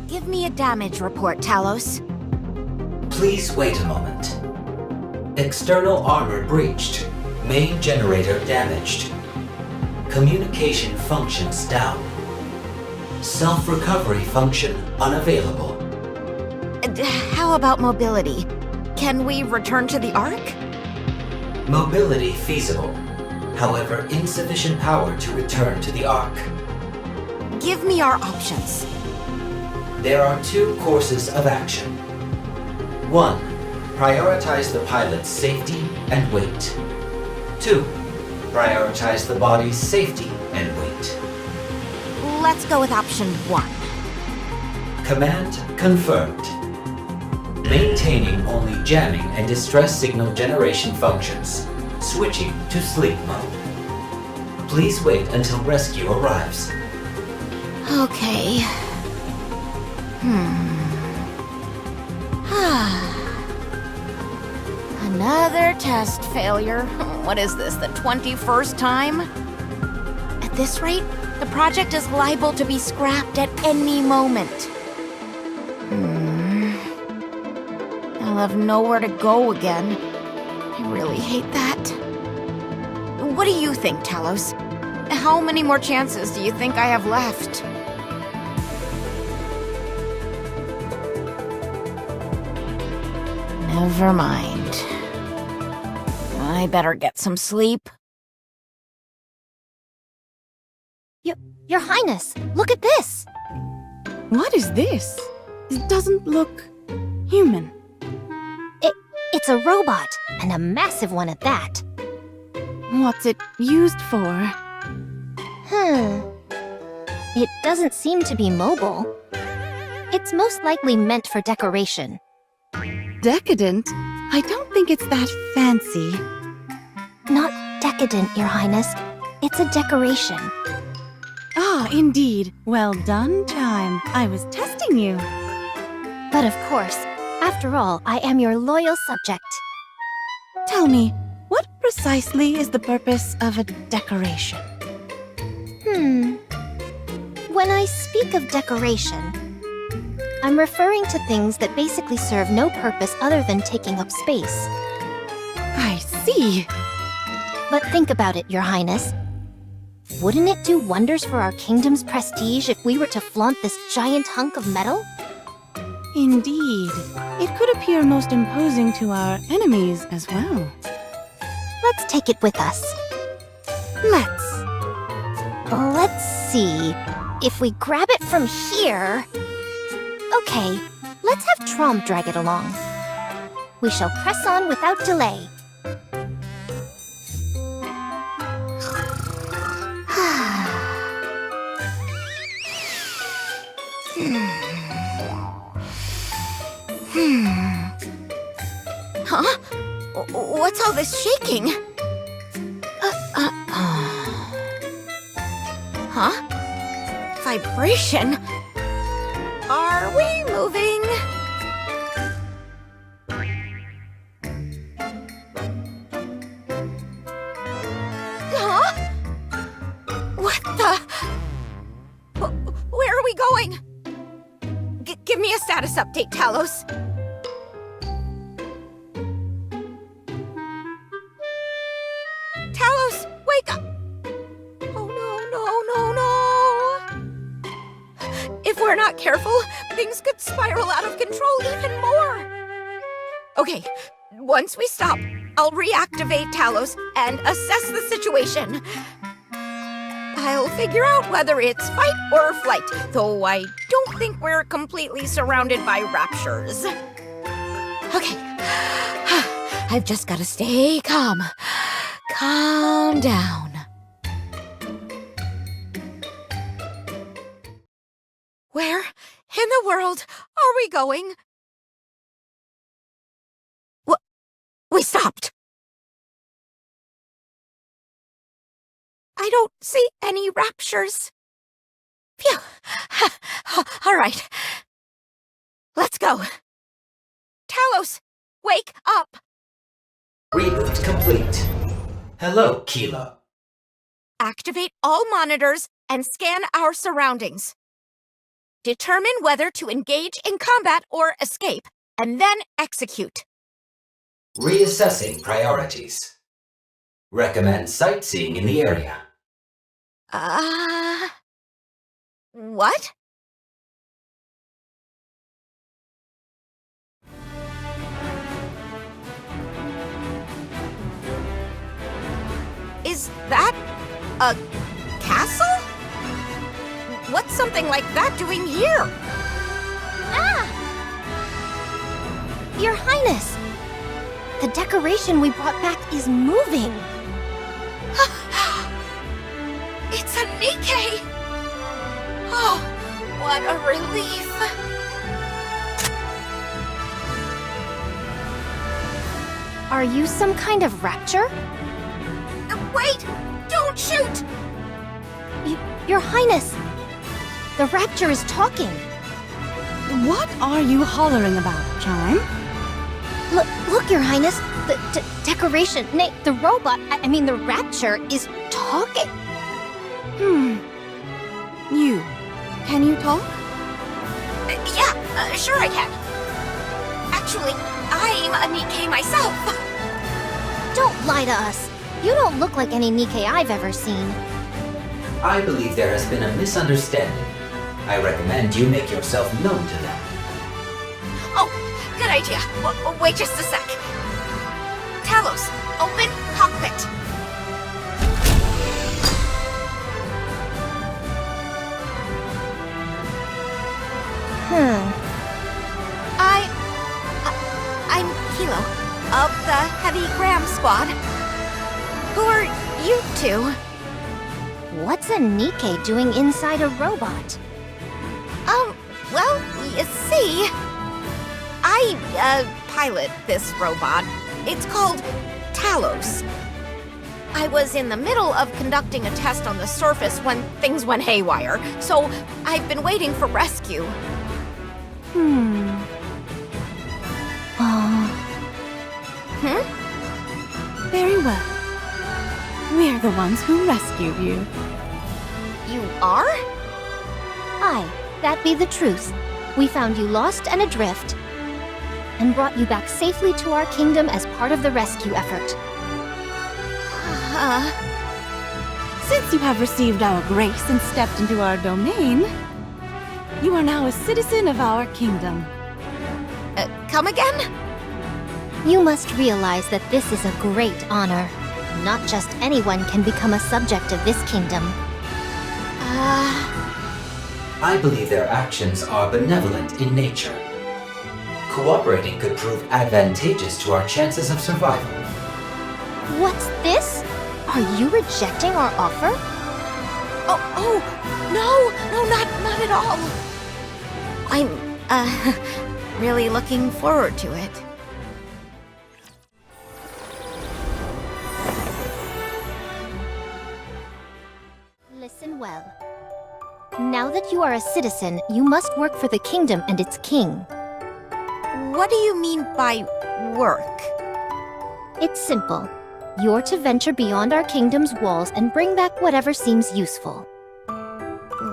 Give me a damage report, Talos. Please wait a moment. External armor breached. Main generator damaged. Communication functions down. Self-recovery function unavailable. How about mobility? Can we return to the Ark? Mobility feasible. However, insufficient power to return to the Ark. Give me our options. There are two courses of action. 1. Prioritize the pilot's safety and weight. 2. Prioritize the body's safety and weight. Let's go with option 1. Command confirmed. Maintaining only jamming and distress signal generation functions. Switching to sleep mode. Please wait until rescue arrives. Okay. Another test failure. What is this, the 21st time? At this rate, the project is liable to be scrapped at any moment. I'll have nowhere to go again. I really hate that. What do you think, Talos? How many more chances do you think I have left? Never mind. I better get some sleep. Your Highness, look at this! What is this? It doesn't look human. It's a robot, and a massive one at that. What's it used for? It doesn't seem to be mobile. It's most likely meant for decoration. Decadent? I don't think it's that fancy. Not decadent, Your Highness. It's a decoration. Ah, indeed. Well done, Chime. I was testing you. But of course, after all, I am your loyal subject. Tell me, what precisely is the purpose of a decoration? When I speak of decoration, I'm referring to things that basically serve no purpose other than taking up space. I see. But think about it, Your Highness. Wouldn't it do wonders for our kingdom's prestige if we were to flaunt this giant hunk of metal? Indeed. It could appear most imposing to our enemies as well. Let's take it with us. Let's see. If we grab it from here... Okay, let's have Trom drag it along. We shall press on without delay. Huh? What's all this shaking? Huh? Vibration? Are we moving? Huh? What the? Where are we going? Give me a status update, Talos. Talos, wake up! Oh no. If we're not careful, things could spiral out of control even more. Okay, once we stop, I'll reactivate Talos and assess the situation. I'll figure out whether it's fight or flight, though I don't think we're completely surrounded by raptures. Okay, I've just gotta stay calm. Calm down. Where in the world are we going? We stopped. I don't see any raptures. Phew. All right. Let's go. Talos, wake up. Reboot complete. Hello, Keela. Activate all monitors and scan our surroundings. Determine whether to engage in combat or escape, and then execute. Reassessing priorities. Recommend sightseeing in the area. What? Is that a castle? What's something like that doing here? Ah! Your Highness! The decoration we brought back is moving. It's a Nikke! Oh, what a relief! Are you some kind of rapture? Wait! Don't shoot! Your Highness! The rapture is talking. What are you hollering about, Chime? Look, Your Highness. The decoration, nay, the robot, I mean the rapture is talking. You. Can you talk? Yeah, sure I can. Actually, I'm a Nikke myself. Don't lie to us. You don't look like any Nikke I've ever seen. I believe there has been a misunderstanding. I recommend you make yourself known to them. Oh, good idea. Wait just a sec. Talos, open cockpit. I'm Kilo, of the Heavy Gram Squad. Who are you two? What's a Nikke doing inside a robot? Well, you see, I pilot this robot. It's called Talos. I was in the middle of conducting a test on the surface when things went haywire, so I've been waiting for rescue. Very well. We're the ones who rescued you. You are? Aye, that be the truth. We found you lost and adrift, and brought you back safely to our kingdom as part of the rescue effort. Since you have received our grace and stepped into our domain, you are now a citizen of our kingdom. Come again? You must realize that this is a great honor. Not just anyone can become a subject of this kingdom. I believe their actions are benevolent in nature. Cooperating could prove advantageous to our chances of survival. What's this? Are you rejecting our offer? No, not at all. I'm, really looking forward to it. Listen well. Now that you are a citizen, you must work for the kingdom and its king. What do you mean by work? It's simple. You're to venture beyond our kingdom's walls and bring back whatever seems useful.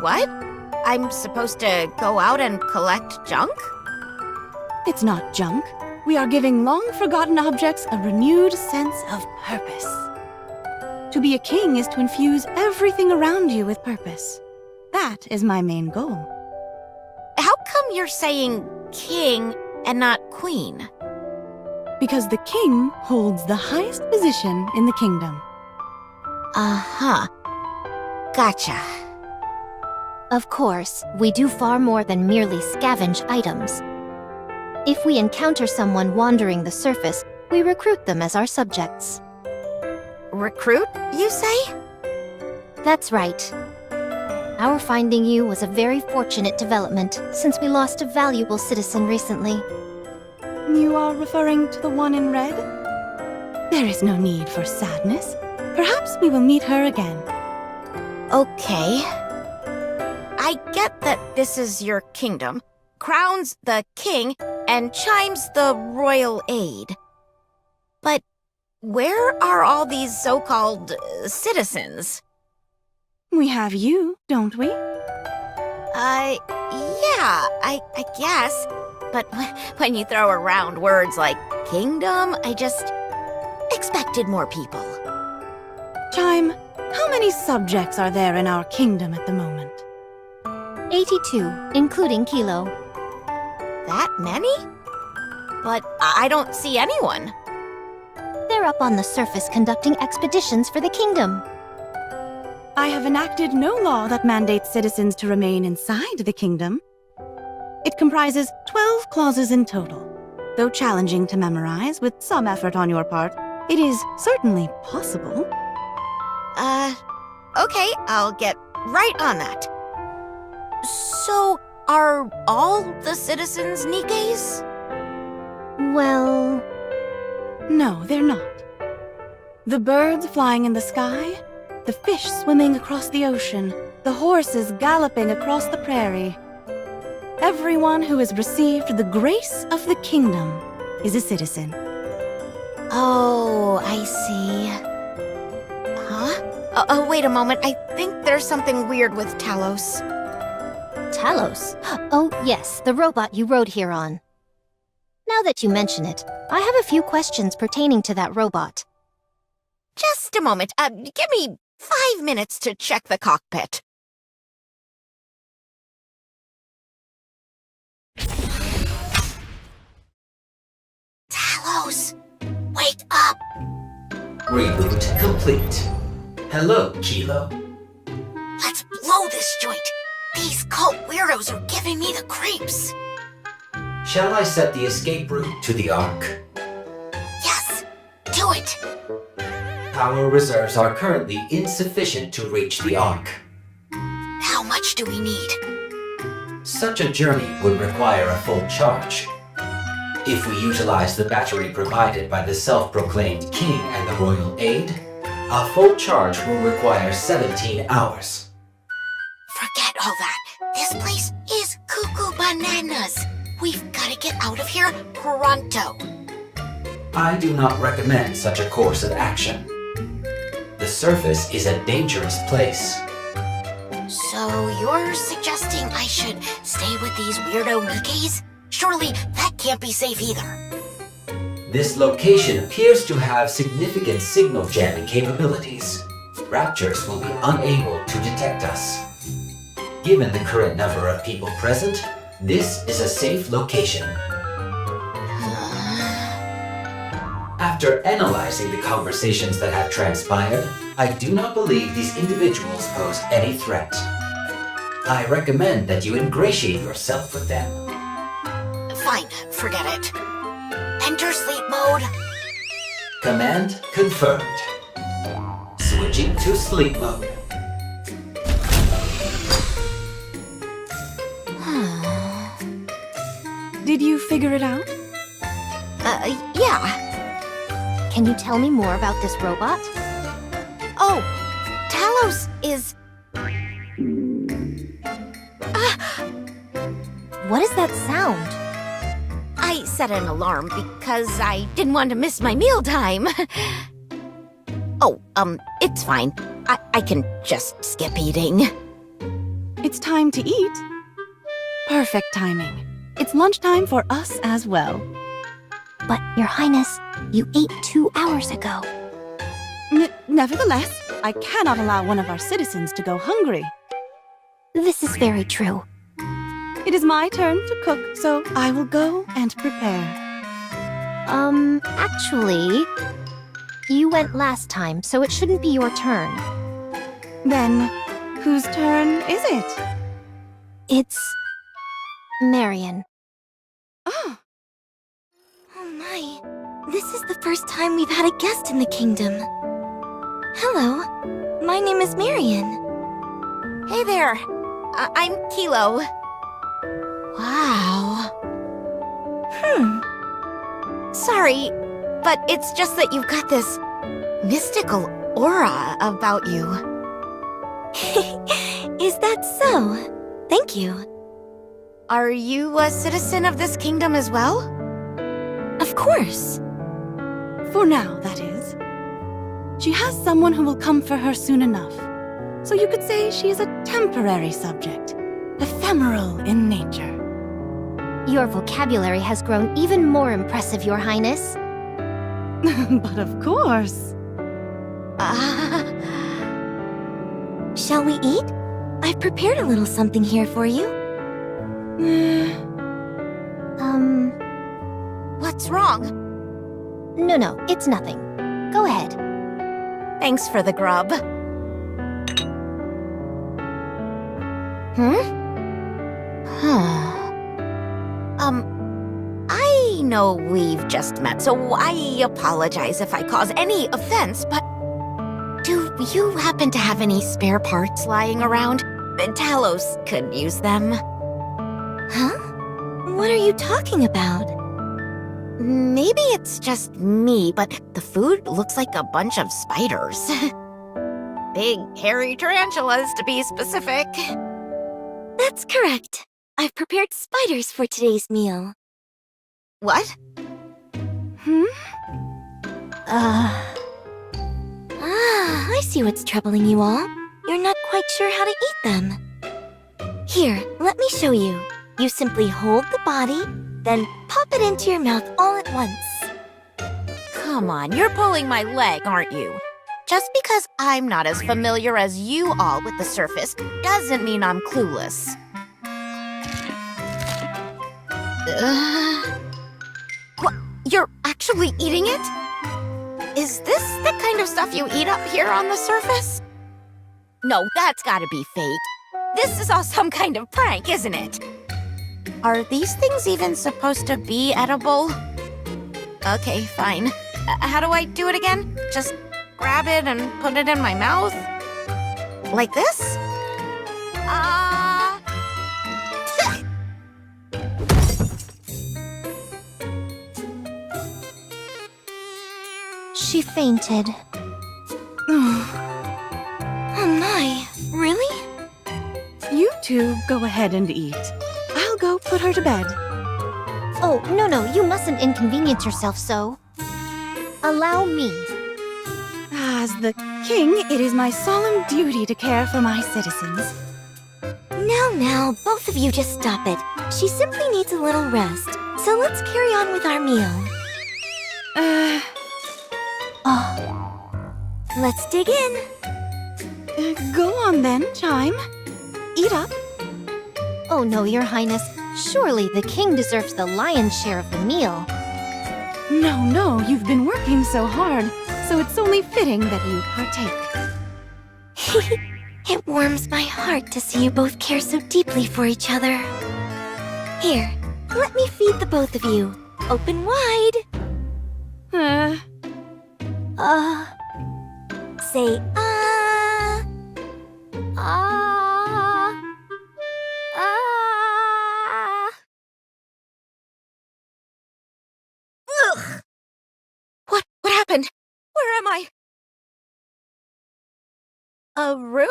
What? I'm supposed to go out and collect junk? It's not junk. We are giving long-forgotten objects a renewed sense of purpose. To be a king is to infuse everything around you with purpose. That is my main goal. How come you're saying king and not queen? Because the king holds the highest position in the kingdom. Uh-huh. Gotcha. Of course, we do far more than merely scavenge items. If we encounter someone wandering the surface, we recruit them as our subjects. Recruit, you say? That's right. Our finding you was a very fortunate development, since we lost a valuable citizen recently. You are referring to the one in red? There is no need for sadness. Perhaps we will meet her again. Okay. I get that this is your kingdom. Crown's the king, and Chime's the royal aide. But where are all these so-called citizens? We have you, don't we? Yeah, I guess. But when you throw around words like kingdom, I just expected more people. Chime, how many subjects are there in our kingdom at the moment? 82, including Kilo. That many? But I don't see anyone. They're up on the surface conducting expeditions for the kingdom. I have enacted no law that mandates citizens to remain inside the kingdom. It comprises 12 clauses in total. Though challenging to memorize with some effort on your part, it is certainly possible. Okay, I'll get right on that. So, are all the citizens Nikkes? Well, No, they're not. The birds flying in the sky, the fish swimming across the ocean, the horses galloping across the prairie. Everyone who has received the grace of the kingdom is a citizen. Oh, I see. Huh? Wait a moment. I think there's something weird with Talos. Talos. Oh, yes, the robot you rode here on. Now that you mention it, I have a few questions pertaining to that robot. Just a moment. Give me 5 minutes to check the cockpit. Talos, wake up! Reboot complete. Hello, Kilo. Let's blow this joint. These cult weirdos are giving me the creeps. Shall I set the escape route to the Ark? Yes, do it. Power reserves are currently insufficient to reach the Ark. How much do we need? Such a journey would require a full charge. If we utilize the battery provided by the self-proclaimed king and the royal aide, a full charge will require 17 hours. Forget all that. This place is cuckoo bananas. We've got to get out of here pronto. I do not recommend such a course of action. The surface is a dangerous place. So you're suggesting I should stay with these weirdo Nikkes? Surely that can't be safe either. This location appears to have significant signal jamming capabilities. Raptors will be unable to detect us. Given the current number of people present, this is a safe location. After analyzing the conversations that have transpired, I do not believe these individuals pose any threat. I recommend that you ingratiate yourself with them. Fine, forget it. Enter sleep mode. Command confirmed. Switching to sleep mode. Did you figure it out? Yeah. Can you tell me more about this robot? Oh, Talos is... What is that sound? I set an alarm because I didn't want to miss my mealtime. Oh, it's fine. I can just skip eating. It's time to eat. Perfect timing. It's lunchtime for us as well. But, Your Highness, you ate 2 hours ago. Nevertheless, I cannot allow one of our citizens to go hungry. This is very true. It is my turn to cook, so I will go and prepare. Actually, you went last time, so it shouldn't be your turn. Then, whose turn is it? It's... Marion. Oh, Oh my, this is the first time we've had a guest in the kingdom. Hello, my name is Marion. Hey there. I'm Kilo. Wow. Sorry, but it's just that you've got this mystical aura about you. Is that so? Thank you. Are you a citizen of this kingdom as well? Of course. for now, that is. She has someone who will come for her soon enough. So you could say she is a temporary subject, ephemeral in nature. Your vocabulary has grown even more impressive, Your Highness. But of course. Shall we eat? I've prepared a little something here for you. What's wrong? No, it's nothing. Go ahead. Thanks for the grub. I know we've just met, so I apologize if I cause any offense, but do you happen to have any spare parts lying around? Talos could use them. Huh? What are you talking about? Maybe it's just me, but the food looks like a bunch of spiders. Big, hairy tarantulas, to be specific. That's correct. I've prepared spiders for today's meal. What? I see what's troubling you all. You're not quite sure how to eat them. Here, let me show you. You simply hold the body, then pop it into your mouth all at once. Come on, you're pulling my leg, aren't you? Just because I'm not as familiar as you all with the surface doesn't mean I'm clueless. What? You're actually eating it? Is this the kind of stuff you eat up here on the surface? No, that's gotta be fake. This is all some kind of prank, isn't it? Are these things even supposed to be edible? Okay, fine. How do I do it again? Just grab it and put it in my mouth? Like this? She fainted. Oh my, really? You two go ahead and eat. I'll go put her to bed. Oh, no, you mustn't inconvenience yourself so. Allow me. As the king, it is my solemn duty to care for my citizens. Now, both of you just stop it. She simply needs a little rest. So let's carry on with our meal. Let's dig in. Go on then, Chime. Eat up. Oh no, Your Highness. Surely the king deserves the lion's share of the meal. No, you've been working so hard, so it's only fitting that you partake. It warms my heart to see you both care so deeply for each other. Here, let me feed the both of you. Open wide. Say ah. Ah. Ugh! What happened? Where am I? A room?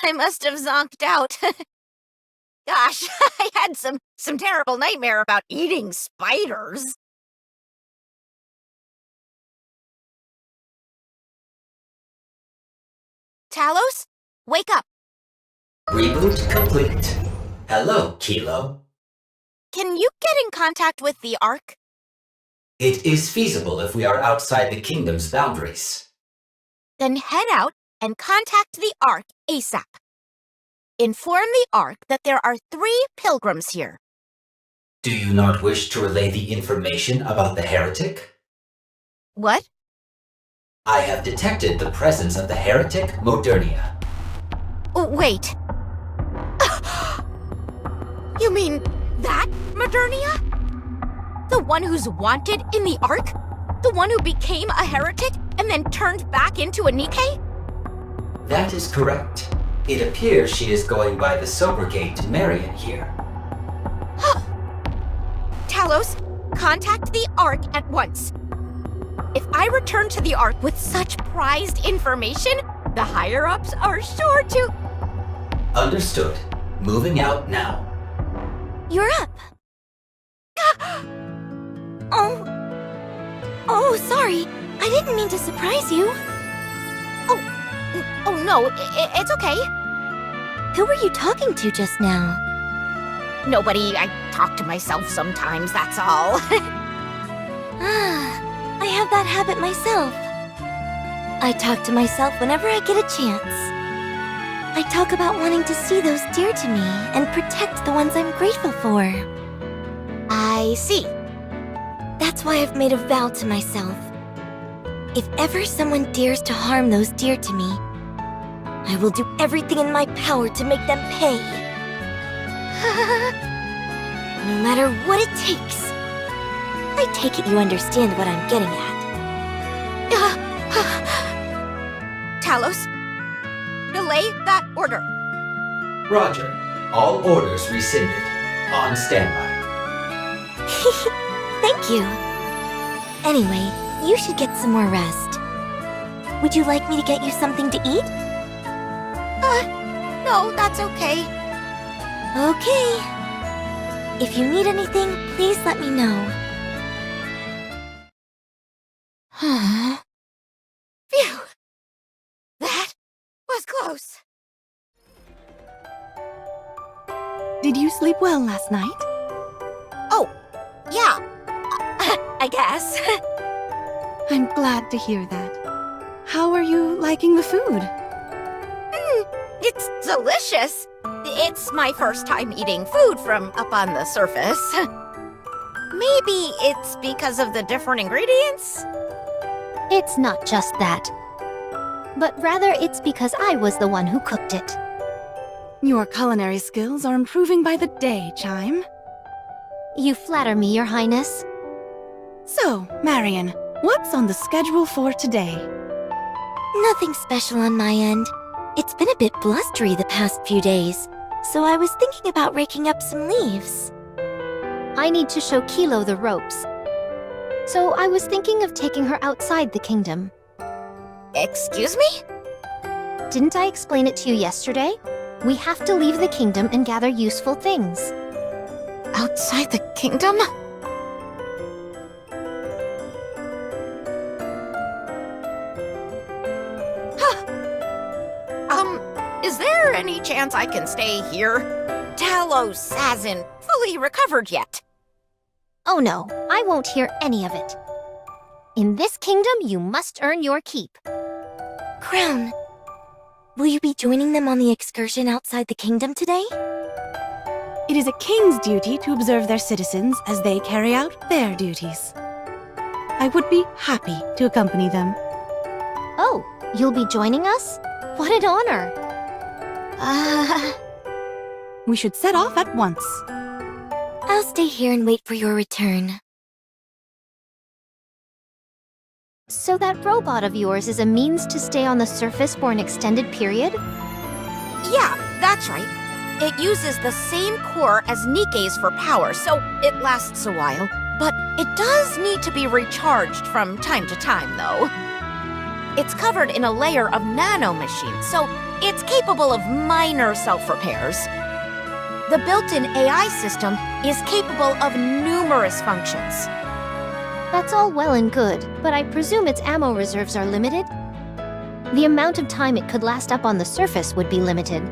I must have zonked out. Gosh, I had some terrible nightmare about eating spiders. Talos, wake up. Reboot complete. Hello, Kilo. Can you get in contact with the Ark? It is feasible if we are outside the kingdom's boundaries. Then head out and contact the Ark ASAP. Inform the Ark that there are 3 pilgrims here. Do you not wish to relay the information about the heretic? What? I have detected the presence of the heretic Modernia. Oh, wait. You mean that Modernia? The one who's wanted in the Ark? The one who became a heretic and then turned back into a Nikke? That is correct. It appears she is going by the sobriquet Marion here. Talos, contact the Ark at once. If I return to the Ark with such prized information, the higher-ups are sure to... Understood. Moving out now. You're up. Oh, sorry. I didn't mean to surprise you. Oh no, it's okay. Who were you talking to just now? Nobody. I talk to myself sometimes, that's all. I have that habit myself. I talk to myself whenever I get a chance. I talk about wanting to see those dear to me and protect the ones I'm grateful for. I see. That's why I've made a vow to myself. If ever someone dares to harm those dear to me, I will do everything in my power to make them pay. No matter what it takes. I take it you understand what I'm getting at. Talos, delay that order. Roger. All orders rescinded. On standby. Thank you. Anyway, you should get some more rest. Would you like me to get you something to eat? No, that's okay. Okay. If you need anything, please let me know. Phew. That was close. Did you sleep well last night? Oh, yeah. I guess. I'm glad to hear that. How are you liking the food? It's delicious. It's my first time eating food from up on the surface. Maybe it's because of the different ingredients? It's not just that. But rather it's because I was the one who cooked it. Your culinary skills are improving by the day, Chime. You flatter me, Your Highness. So, Marion, what's on the schedule for today? Nothing special on my end. It's been a bit blustery the past few days, so I was thinking about raking up some leaves. I need to show Kilo the ropes. So I was thinking of taking her outside the kingdom. Excuse me? Didn't I explain it to you yesterday? We have to leave the kingdom and gather useful things. Outside the kingdom? Is there any chance I can stay here? Talos hasn't fully recovered yet. Oh no, I won't hear any of it. In this kingdom, you must earn your keep. Crown, will you be joining them on the excursion outside the kingdom today? It is a king's duty to observe their citizens as they carry out their duties. I would be happy to accompany them. Oh, you'll be joining us? What an honor! We should set off at once. I'll stay here and wait for your return. So that robot of yours is a means to stay on the surface for an extended period? Yeah, that's right. It uses the same core as Nikke's for power, so it lasts a while. But it does need to be recharged from time to time, though. It's covered in a layer of nanomachines, so it's capable of minor self-repairs. The built-in AI system is capable of numerous functions. That's all well and good, but I presume its ammo reserves are limited? The amount of time it could last up on the surface would be limited.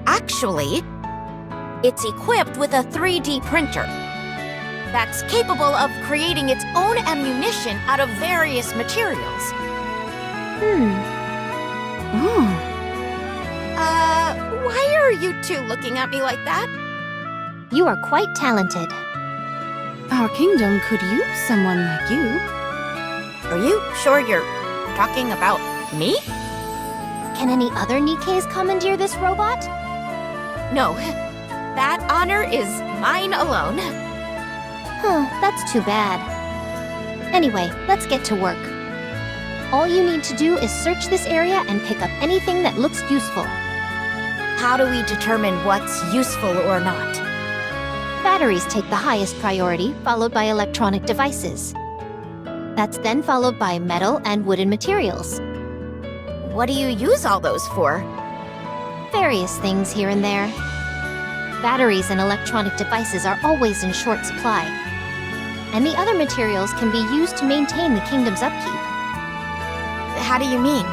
Actually, it's equipped with a 3D printer that's capable of creating its own ammunition out of various materials. Oh, Why are you two looking at me like that? You are quite talented. our kingdom could use someone like you. Are you sure you're talking about me? Can any other Nikkes commandeer this robot? No, that honor is mine alone. Huh, that's too bad. Anyway, let's get to work. All you need to do is search this area and pick up anything that looks useful. How do we determine what's useful or not? Batteries take the highest priority, followed by electronic devices. That's then followed by metal and wooden materials. What do you use all those for? Various things here and there. Batteries and electronic devices are always in short supply. And the other materials can be used to maintain the kingdom's upkeep. How do you mean?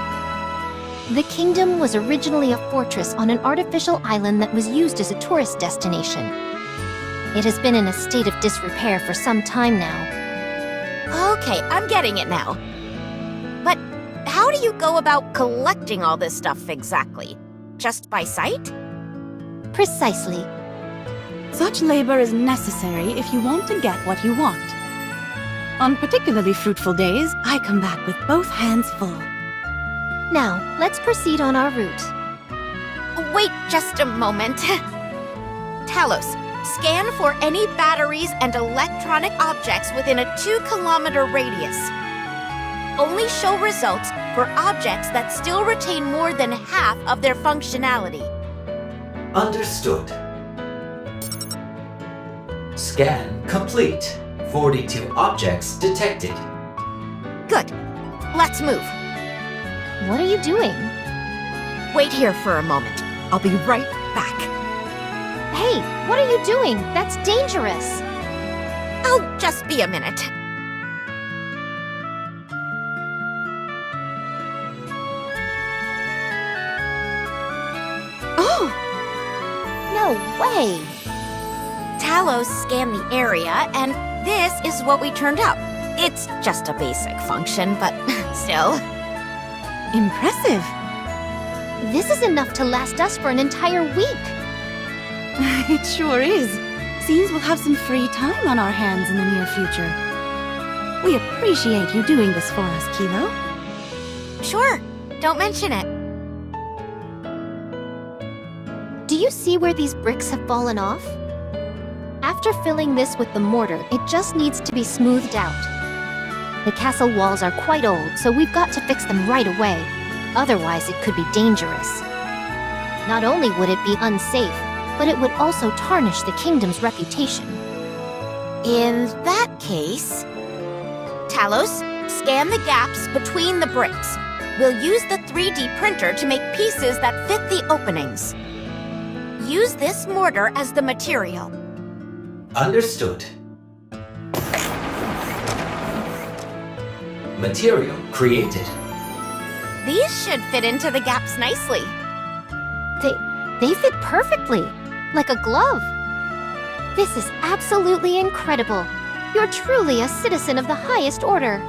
The kingdom was originally a fortress on an artificial island that was used as a tourist destination. It has been in a state of disrepair for some time now. Okay, I'm getting it now. But how do you go about collecting all this stuff exactly? Just by sight? Precisely. Such labor is necessary if you want to get what you want. On particularly fruitful days, I come back with both hands full. Now, let's proceed on our route. Wait just a moment. Talos, scan for any batteries and electronic objects within a 2-kilometer radius. Only show results for objects that still retain more than half of their functionality. Understood. Scan complete. 42 objects detected. Good. Let's move. What are you doing? Wait here for a moment. I'll be right back. Hey, what are you doing? That's dangerous. I'll just be a minute. Oh! No way! Talos scanned the area, and this is what we turned up. It's just a basic function, but still. Impressive. This is enough to last us for an entire week. It sure is. Seems we'll have some free time on our hands in the near future. We appreciate you doing this for us, Kilo. Sure, don't mention it. Do you see where these bricks have fallen off? After filling this with the mortar, it just needs to be smoothed out. The castle walls are quite old, so we've got to fix them right away. Otherwise, it could be dangerous. Not only would it be unsafe, but it would also tarnish the kingdom's reputation. In that case, Talos, scan the gaps between the bricks. We'll use the 3D printer to make pieces that fit the openings. Use this mortar as the material. Understood. Material created. These should fit into the gaps nicely. They fit perfectly, like a glove. This is absolutely incredible. You're truly a citizen of the highest order.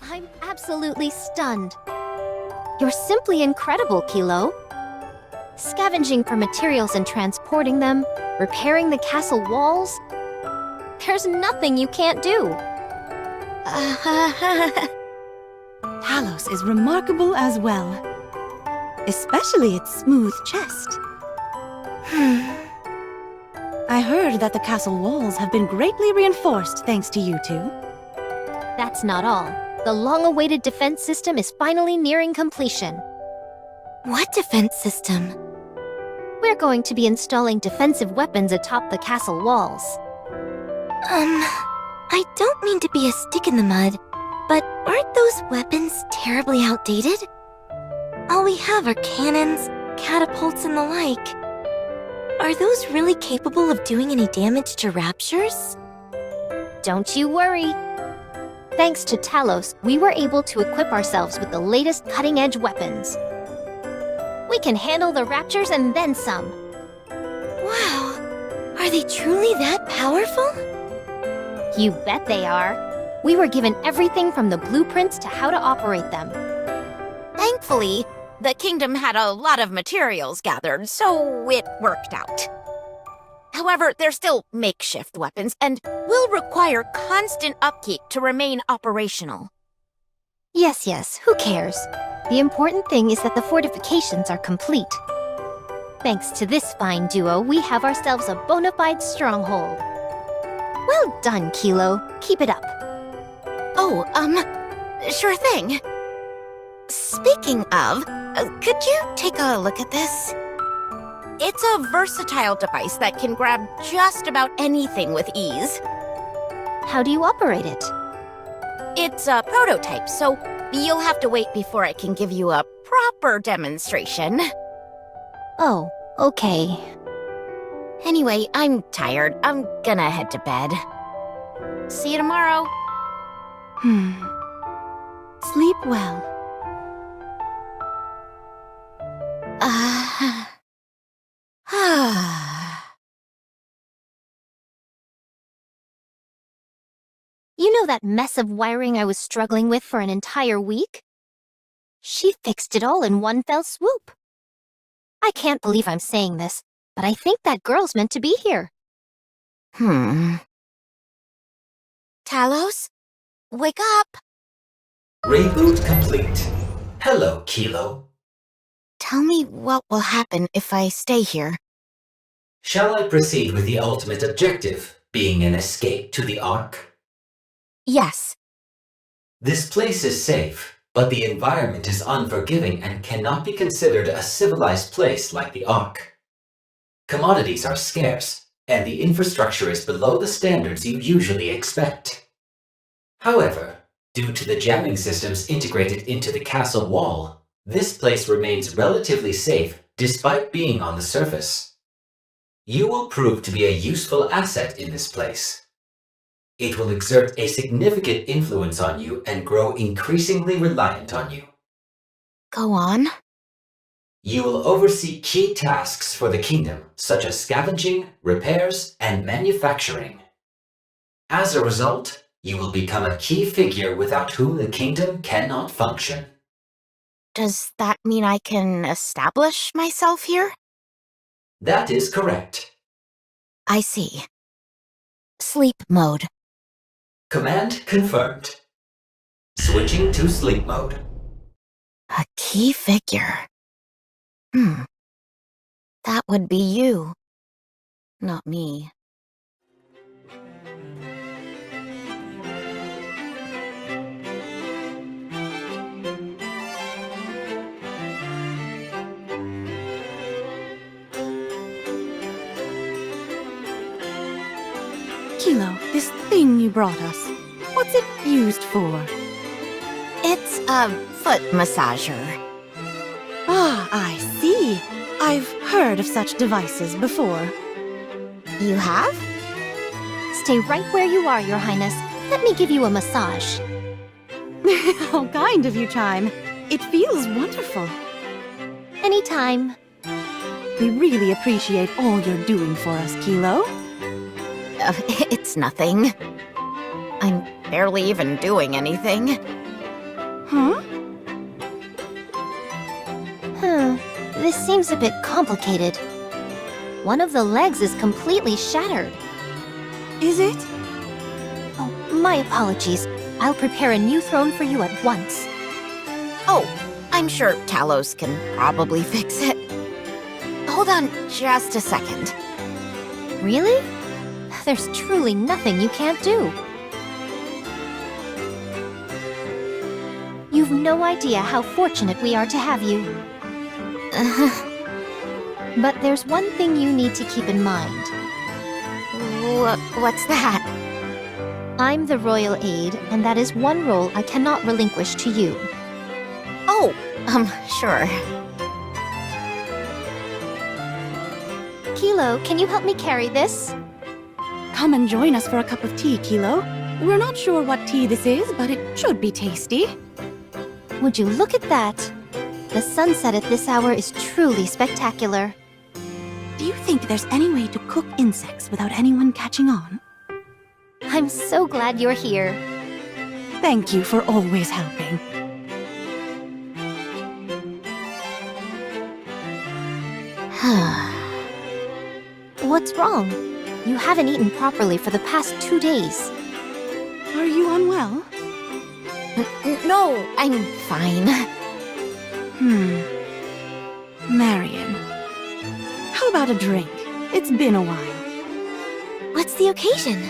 I'm absolutely stunned. You're simply incredible, Kilo. Scavenging for materials and transporting them, repairing the castle walls. There's nothing you can't do. Talos is remarkable as well. Especially its smooth chest. I heard that the castle walls have been greatly reinforced thanks to you two. That's not all. The long-awaited defense system is finally nearing completion. What defense system? We're going to be installing defensive weapons atop the castle walls. I don't mean to be a stick in the mud, but aren't those weapons terribly outdated? All we have are cannons, catapults, and the like. Are those really capable of doing any damage to raptures? Don't you worry. Thanks to Talos, we were able to equip ourselves with the latest cutting-edge weapons. We can handle the raptures and then some. Wow, are they truly that powerful? You bet they are. We were given everything from the blueprints to how to operate them. Thankfully, the kingdom had a lot of materials gathered, so it worked out. However, they're still makeshift weapons and will require constant upkeep to remain operational. Yes, who cares? The important thing is that the fortifications are complete. Thanks to this fine duo, we have ourselves a bona fide stronghold. Well done, Kilo. Keep it up. Oh, sure thing. Speaking of, could you take a look at this? It's a versatile device that can grab just about anything with ease. How do you operate it? It's a prototype, so you'll have to wait before I can give you a proper demonstration. Oh, okay. Anyway, I'm tired. I'm gonna head to bed. See you tomorrow. Sleep well. You know that mess of wiring I was struggling with for an entire week? She fixed it all in one fell swoop. I can't believe I'm saying this, but I think that girl's meant to be here. Talos? Wake up! Reboot complete. Hello, Kilo. Tell me what will happen if I stay here. Shall I proceed with the ultimate objective, being an escape to the Ark? Yes. This place is safe, but the environment is unforgiving and cannot be considered a civilized place like the Ark. Commodities are scarce, and the infrastructure is below the standards you usually expect. However, due to the jamming systems integrated into the castle wall, this place remains relatively safe despite being on the surface. You will prove to be a useful asset in this place. It will exert a significant influence on you and grow increasingly reliant on you. Go on. You will oversee key tasks for the kingdom, such as scavenging, repairs, and manufacturing. As a result, you will become a key figure without whom the kingdom cannot function. Does that mean I can establish myself here? That is correct. I see. Sleep mode. Command confirmed. Switching to sleep mode. A key figure. That would be you. Not me. Kilo, this thing you brought us, what's it used for? It's a foot massager. Ah, I see. I've heard of such devices before. You have? Stay right where you are, Your Highness. Let me give you a massage. How kind of you, Chime. It feels wonderful. Anytime. We really appreciate all you're doing for us, Kilo. It's nothing. I'm barely even doing anything. Huh? This seems a bit complicated. One of the legs is completely shattered. Is it? Oh, my apologies. I'll prepare a new throne for you at once. Oh, I'm sure Talos can probably fix it. Hold on just a second. Really? There's truly nothing you can't do. You've no idea how fortunate we are to have you. But there's one thing you need to keep in mind. What's that? I'm the royal aide, and that is one role I cannot relinquish to you. Oh, sure. Kilo, can you help me carry this? Come and join us for a cup of tea, Kilo. We're not sure what tea this is, but it should be tasty. Would you look at that? The sunset at this hour is truly spectacular. Do you think there's any way to cook insects without anyone catching on? I'm so glad you're here. Thank you for always helping. What's wrong? You haven't eaten properly for the past 2 days. Are you unwell? No, I'm fine. Marion. How about a drink? It's been a while. What's the occasion?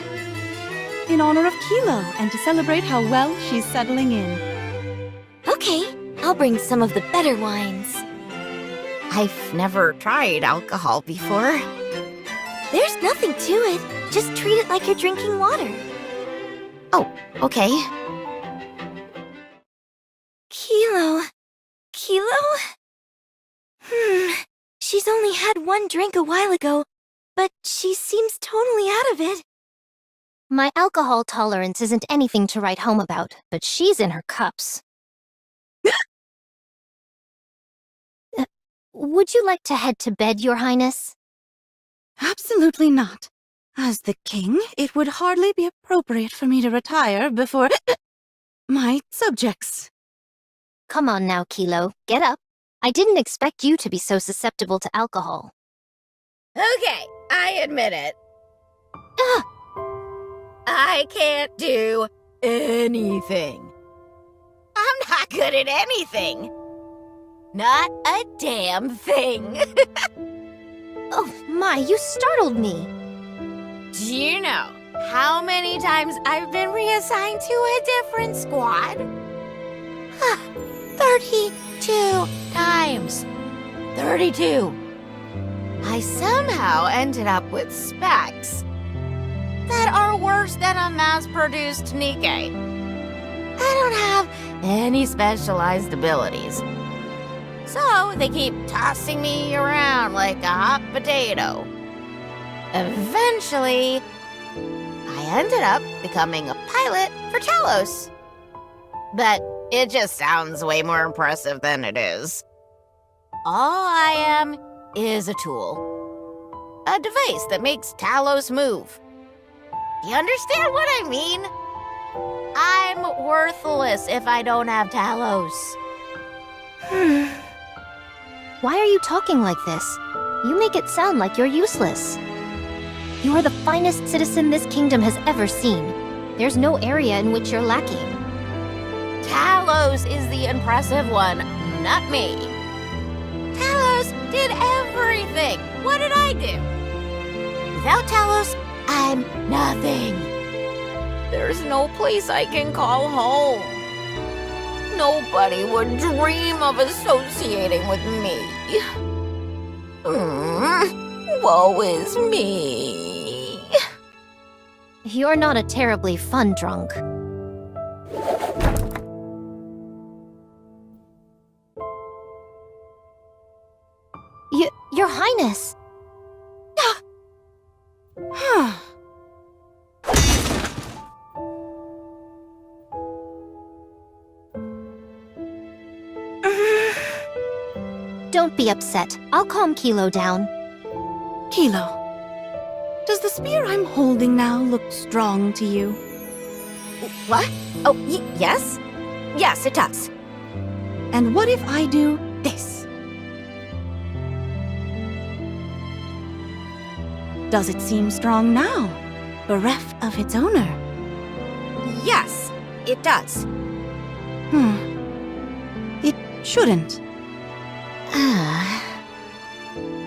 In honor of Kilo, and to celebrate how well she's settling in. Okay, I'll bring some of the better wines. I've never tried alcohol before. There's nothing to it. Just treat it like you're drinking water. Oh, okay. Kilo. She's only had one drink a while ago, but she seems totally out of it. My alcohol tolerance isn't anything to write home about, but she's in her cups. Would you like to head to bed, Your Highness? Absolutely not. As the king, it would hardly be appropriate for me to retire before my subjects. Come on now, Kilo. Get up. I didn't expect you to be so susceptible to alcohol. Okay, I admit it. Ugh. I can't do anything. I'm not good at anything. Not a damn thing. Oh my, you startled me. Do you know how many times I've been reassigned to a different squad? 32 times. 32. I somehow ended up with specs that are worse than a mass-produced Nikke. I don't have any specialized abilities. So they keep tossing me around like a hot potato. Eventually, I ended up becoming a pilot for Talos. But it just sounds way more impressive than it is. All I am is a tool. A device that makes Talos move. You understand what I mean? I'm worthless if I don't have Talos. Why are you talking like this? You make it sound like you're useless. You are the finest citizen this kingdom has ever seen. There's no area in which you're lacking. Talos is the impressive one, not me. Talos did everything. What did I do? Without Talos, I'm nothing. There's no place I can call home. Nobody would dream of associating with me. Woe is me. You're not a terribly fun drunk. Your Highness! Don't be upset. I'll calm Kilo down. Kilo, does the spear I'm holding now look strong to you? What? Oh, yes? Yes, it does. And what if I do this? Does it seem strong now, bereft of its owner? Yes, it does. It shouldn't.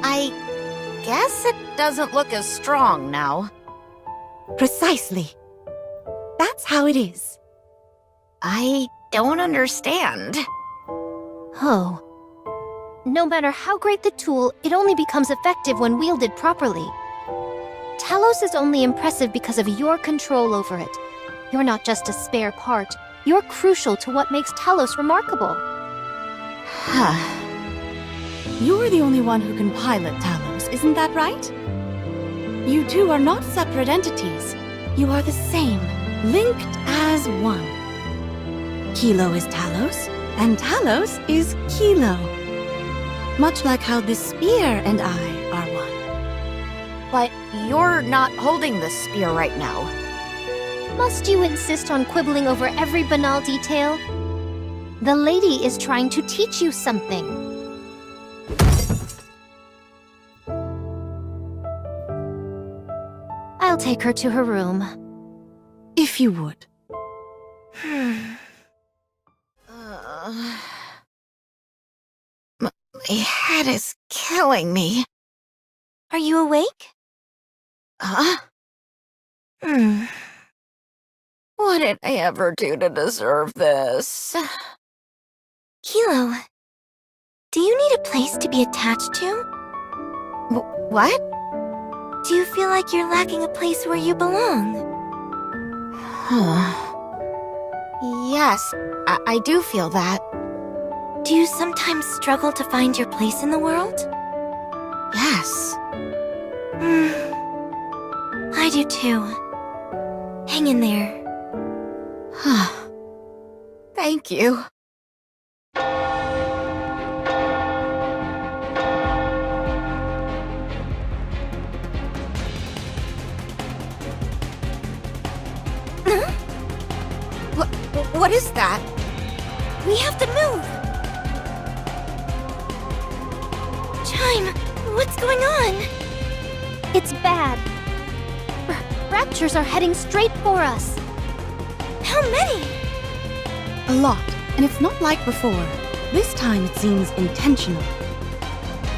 I guess it doesn't look as strong now. Precisely. That's how it is. I don't understand. Oh. No matter how great the tool, it only becomes effective when wielded properly. Talos is only impressive because of your control over it. You're not just a spare part. You're crucial to what makes Talos remarkable. You're the only one who can pilot Talos, isn't that right? You two are not separate entities. You are the same, linked as one. Kilo is Talos, and Talos is Kilo. Much like how this spear and I are one. But you're not holding the spear right now. Must you insist on quibbling over every banal detail? The lady is trying to teach you something. I'll take her to her room. If you would. My head is killing me. Are you awake? Huh? What did I ever do to deserve this? Kilo, do you need a place to be attached to? What? Do you feel like you're lacking a place where you belong? Yes, I do feel that. Do you sometimes struggle to find your place in the world? Yes. I do too. Hang in there. Thank you. is that? We have to move! Chime, what's going on? It's bad. Raptures are heading straight for us. How many? A lot, and it's not like before. This time it seems intentional.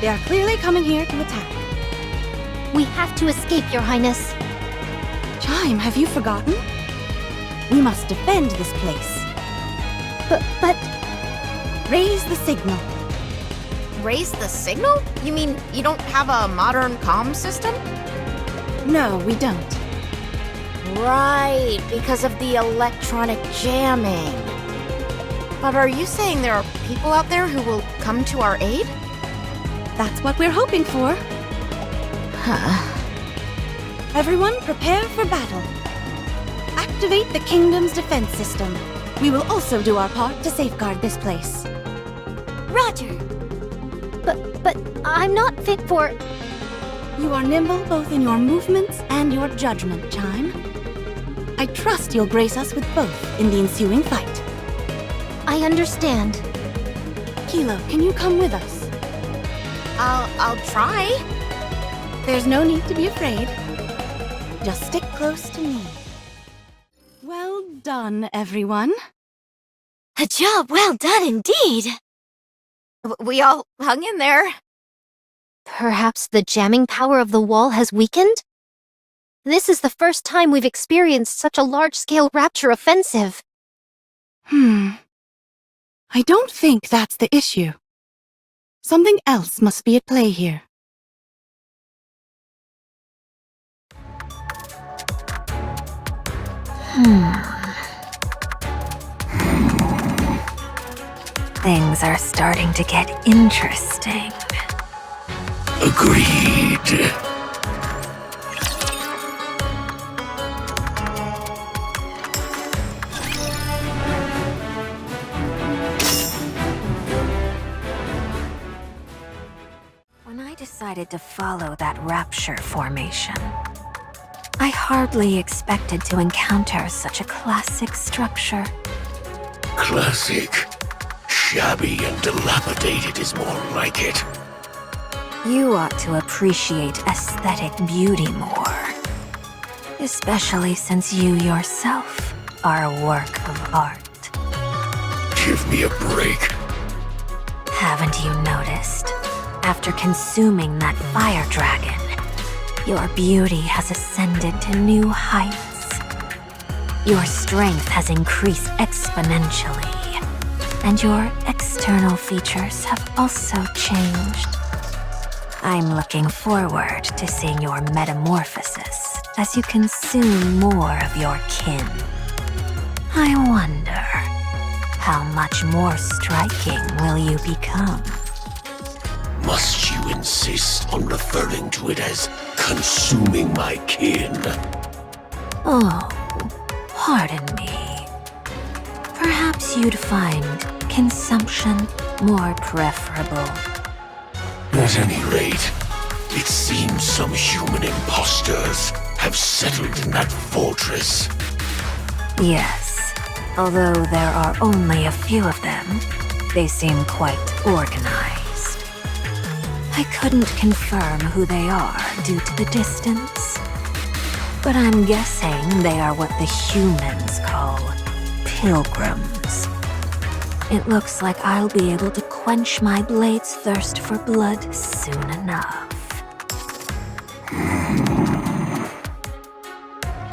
They are clearly coming here to attack. We have to escape, Your Highness. Chime, have you forgotten? We must defend this place. But... Raise the signal. Raise the signal? You mean you don't have a modern comm system? No, we don't. Right, because of the electronic jamming. But are you saying there are people out there who will come to our aid? That's what we're hoping for. Huh. Everyone prepare for battle. Activate the kingdom's defense system. We will also do our part to safeguard this place. Roger. But I'm not fit for... You are nimble both in your movements and your judgment, Chime. I trust you'll grace us with both in the ensuing fight. I understand. Kilo, can you come with us? I'll try. There's no need to be afraid. Just stick close to me. Well done, everyone. A job well done indeed. We all hung in there. Perhaps the jamming power of the wall has weakened? This is the first time we've experienced such a large-scale Rapture offensive. I don't think that's the issue. Something else must be at play here. Things are starting to get interesting. Agreed. When I decided to follow that Rapture formation, I hardly expected to encounter such a classic structure. Classic. Shabby and dilapidated is more like it. You ought to appreciate aesthetic beauty more. Especially since you yourself are a work of art. Give me a break. Haven't you noticed? After consuming that fire dragon, your beauty has ascended to new heights. Your strength has increased exponentially, and your external features have also changed. I'm looking forward to seeing your metamorphosis as you consume more of your kin. I wonder, how much more striking will you become? Must you insist on referring to it as consuming my kin? Oh, pardon me. Perhaps you'd find consumption more preferable. At any rate, it seems some human imposters have settled in that fortress. Yes, although there are only a few of them, they seem quite organized. I couldn't confirm who they are due to the distance, but I'm guessing they are what the humans call pilgrims. It looks like I'll be able to quench my blade's thirst for blood soon enough.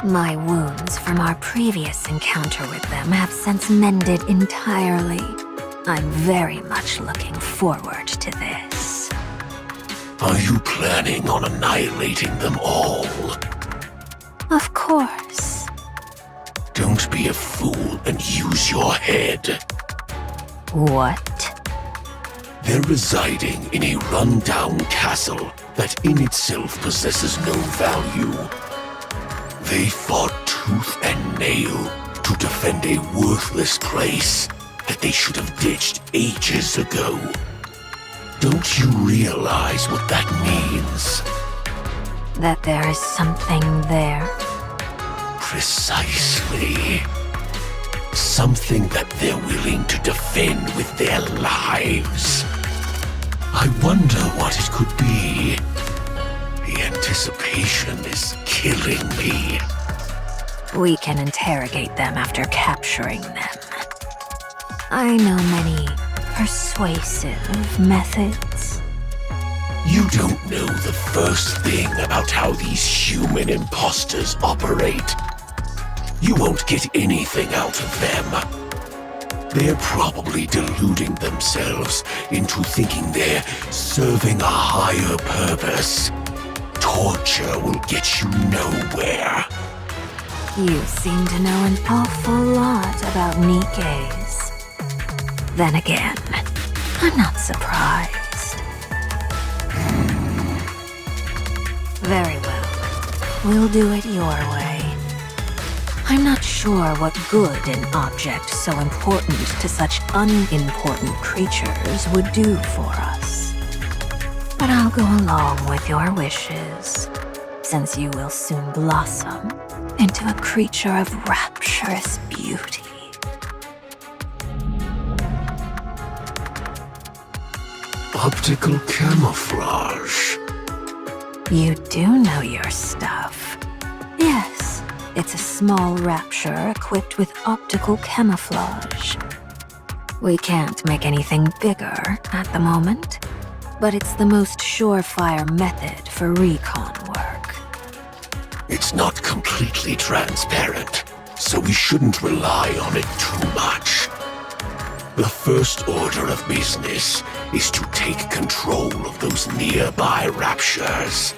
My wounds from our previous encounter with them have since mended entirely. I'm very much looking forward to this. Are you planning on annihilating them all? Of course. Don't be a fool and use your head. What? They're residing in a run-down castle that in itself possesses no value. They fought tooth and nail to defend a worthless place that they should have ditched ages ago. Don't you realize what that means? That there is something there? Precisely. Something that they're willing to defend with their lives. I wonder what it could be. The anticipation is killing me. We can interrogate them after capturing them. I know many persuasive methods. You don't know the first thing about how these human imposters operate. You won't get anything out of them. They're probably deluding themselves into thinking they're serving a higher purpose. Torture will get you nowhere. You seem to know an awful lot about Nikkes. Then again, I'm not surprised. Very well. We'll do it your way. I'm not sure what good an object so important to such unimportant creatures would do for us. But I'll go along with your wishes, since you will soon blossom into a creature of rapturous beauty. Optical camouflage. You do know your stuff. Yes, it's a small rapture equipped with optical camouflage. We can't make anything bigger at the moment, but it's the most surefire method for recon work. It's not completely transparent, so we shouldn't rely on it too much. The first order of business is to take control of those nearby raptures.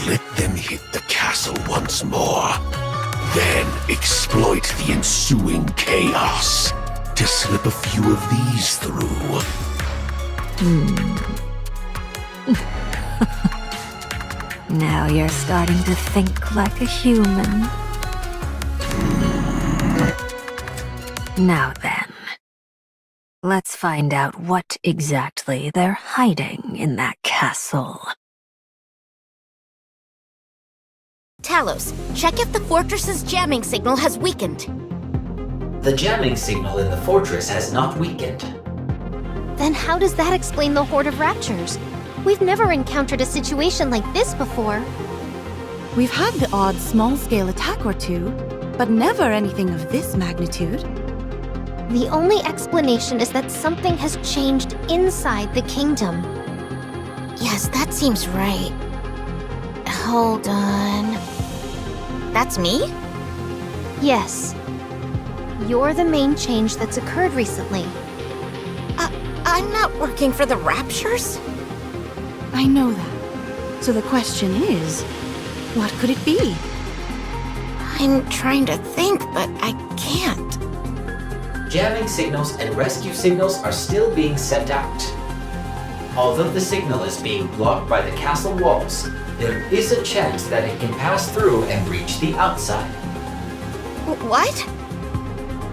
Let them hit the castle once more, then exploit the ensuing chaos to slip a few of these through. Now you're starting to think like a human. Now then, let's find out what exactly they're hiding in that castle. Talos, check if the fortress's jamming signal has weakened. The jamming signal in the fortress has not weakened. Then how does that explain the horde of raptures? We've never encountered a situation like this before. We've had the odd small-scale attack or two, but never anything of this magnitude. The only explanation is that something has changed inside the kingdom. Yes, that seems right. Hold on. That's me? Yes. You're the main change that's occurred recently. I'm not working for the Raptures? I know that. So the question is, what could it be? I'm trying to think, but I can't. Jamming signals and rescue signals are still being sent out. Although the signal is being blocked by the castle walls, there is a chance that it can pass through and reach the outside. What?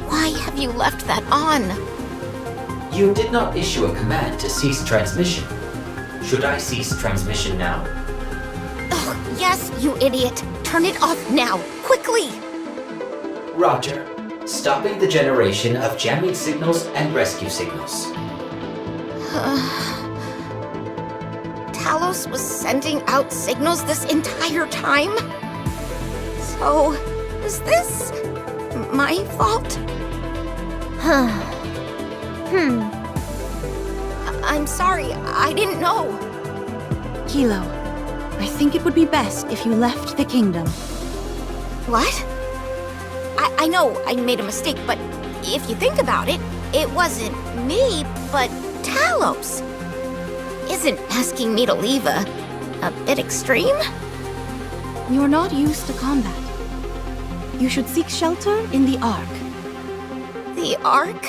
Why have you left that on? You did not issue a command to cease transmission. Should I cease transmission now? Ugh, yes, you idiot. Turn it off now, quickly! Roger. Stopping the generation of jamming signals and rescue signals. Talos was sending out signals this entire time? So, is this my fault? I'm sorry, I didn't know. Kilo, I think it would be best if you left the kingdom. What? I know I made a mistake, but if you think about it, it wasn't me, but Talos. Isn't asking me to leave a bit extreme? You're not used to combat. You should seek shelter in the Ark. The Ark?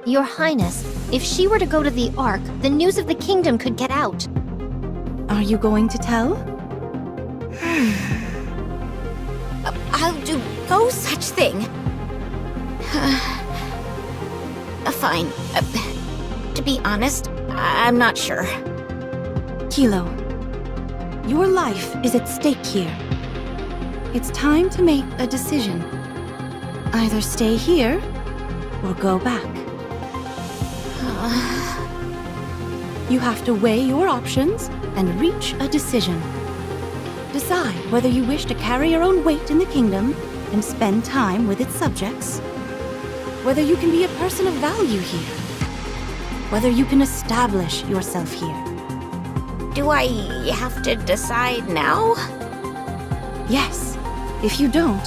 Your Highness, if she were to go to the Ark, the news of the kingdom could get out. Are you going to tell? I'll do no such thing. Fine. To be honest, I'm not sure. Kilo, your life is at stake here. It's time to make a decision. Either stay here or go back. You have to weigh your options and reach a decision. Decide whether you wish to carry your own weight in the kingdom and spend time with its subjects. Whether you can be a person of value here. Whether you can establish yourself here. Do I have to decide now? Yes. If you don't,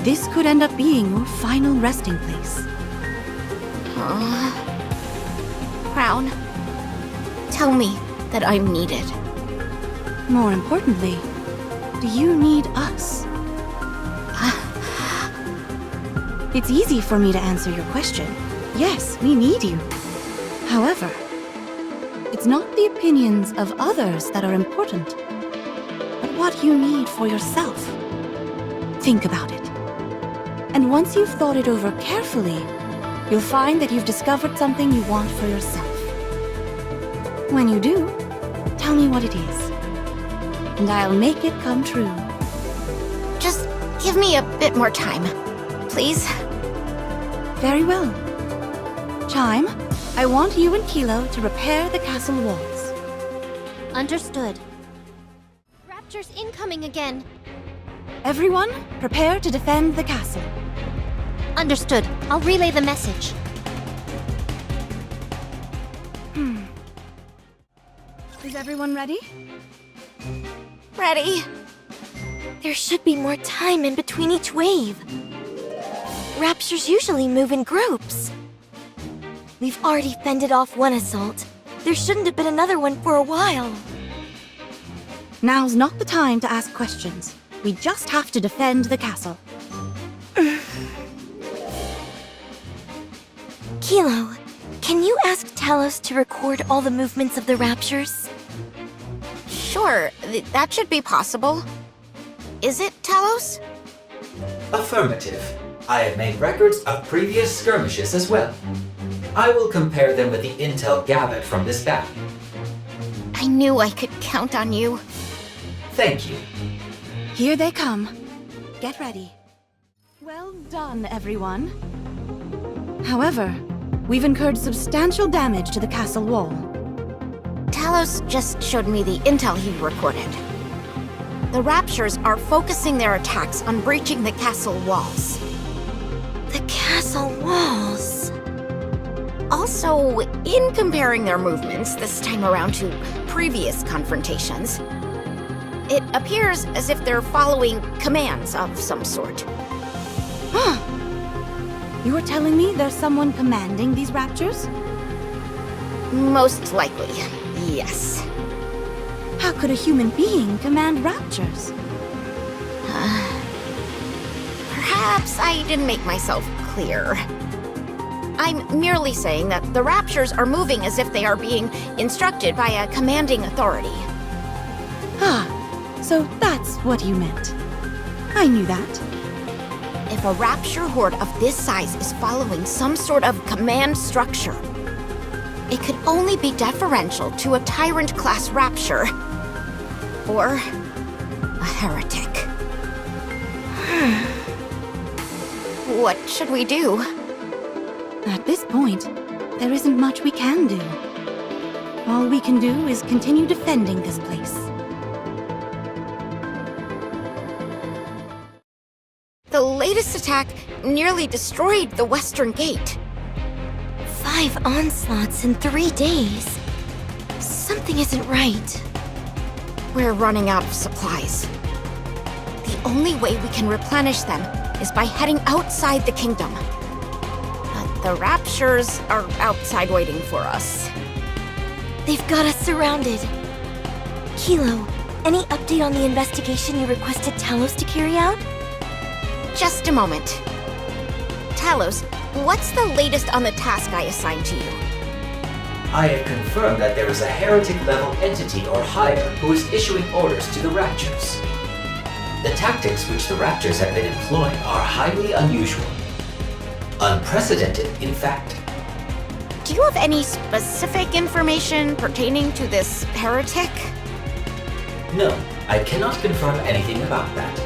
this could end up being your final resting place. Crown, tell me that I'm needed. More importantly, do you need us? It's easy for me to answer your question. Yes, we need you. However, it's not the opinions of others that are important, but what you need for yourself. Think about it. And once you've thought it over carefully, you'll find that you've discovered something you want for yourself. When you do, tell me what it is, and I'll make it come true. Just give me a bit more time, please. Very well. Chime, I want you and Kilo to repair the castle walls. Understood. Rapture's incoming again. Everyone, prepare to defend the castle. Understood. I'll relay the message. Is everyone ready? Ready? There should be more time in between each wave. Raptures usually move in groups. We've already fended off one assault. There shouldn't have been another one for a while. Now's not the time to ask questions. We just have to defend the castle. Kilo, can you ask Talos to record all the movements of the Raptures? Sure, that should be possible. Is it, Talos? Affirmative. I have made records of previous skirmishes as well. I will compare them with the intel gathered from this battle. I knew I could count on you. Thank you. Here they come. Get ready. Well done, everyone. However, we've incurred substantial damage to the castle wall. Talos just showed me the intel he recorded. The Raptures are focusing their attacks on breaching the castle walls. The castle walls. Also, in comparing their movements this time around to previous confrontations, it appears as if they're following commands of some sort. You are telling me there's someone commanding these Raptures? Most likely, yes. How could a human being command Raptures? Perhaps I didn't make myself clear. I'm merely saying that the Raptures are moving as if they are being instructed by a commanding authority. So that's what you meant. I knew that. If a Rapture horde of this size is following some sort of command structure, it could only be deferential to a Tyrant-class Rapture. Or a heretic. What should we do? At this point, there isn't much we can do. All we can do is continue defending this place. The latest attack nearly destroyed the Western Gate. 5 onslaughts in 3 days. Something isn't right. We're running out of supplies. The only way we can replenish them is by heading outside the kingdom. But the Raptures are outside waiting for us. They've got us surrounded. Kilo, any update on the investigation you requested Talos to carry out? Just a moment. Talos, what's the latest on the task I assigned to you? I have confirmed that there is a heretic-level entity or higher who is issuing orders to the Raptures. The tactics which the Raptors have been employing are highly unusual. Unprecedented, in fact. Do you have any specific information pertaining to this heretic? No, I cannot confirm anything about that.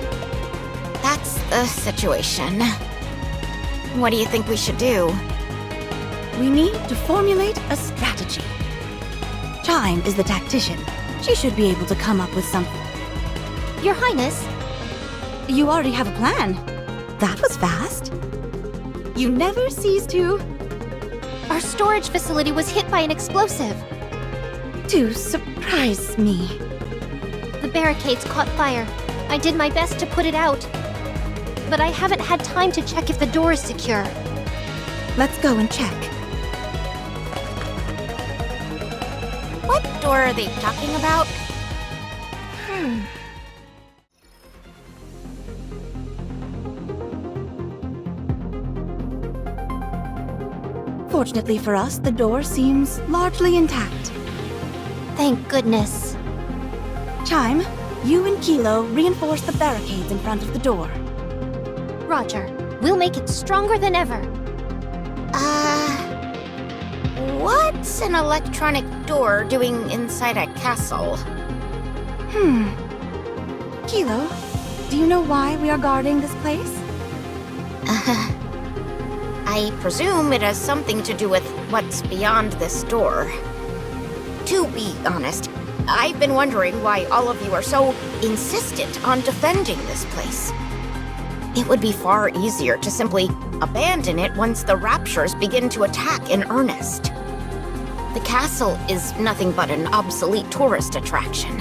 That's the situation. What do you think we should do? We need to formulate a strategy. Chime is the tactician. She should be able to come up with something. Your Highness, You already have a plan. That was fast. You never cease to our storage facility was hit by an explosive. surprise me. The barricades caught fire. I did my best to put it out. But I haven't had time to check if the door is secure. Let's go and check. What door are they talking about? Fortunately for us, the door seems largely intact. Thank goodness. Chime, you and Kilo reinforce the barricades in front of the door. Roger, we'll make it stronger than ever. What's an electronic door doing inside a castle? Kilo, do you know why we are guarding this place? I presume it has something to do with what's beyond this door. To be honest, I've been wondering why all of you are so insistent on defending this place. It would be far easier to simply abandon it once the Raptures begin to attack in earnest. The castle is nothing but an obsolete tourist attraction.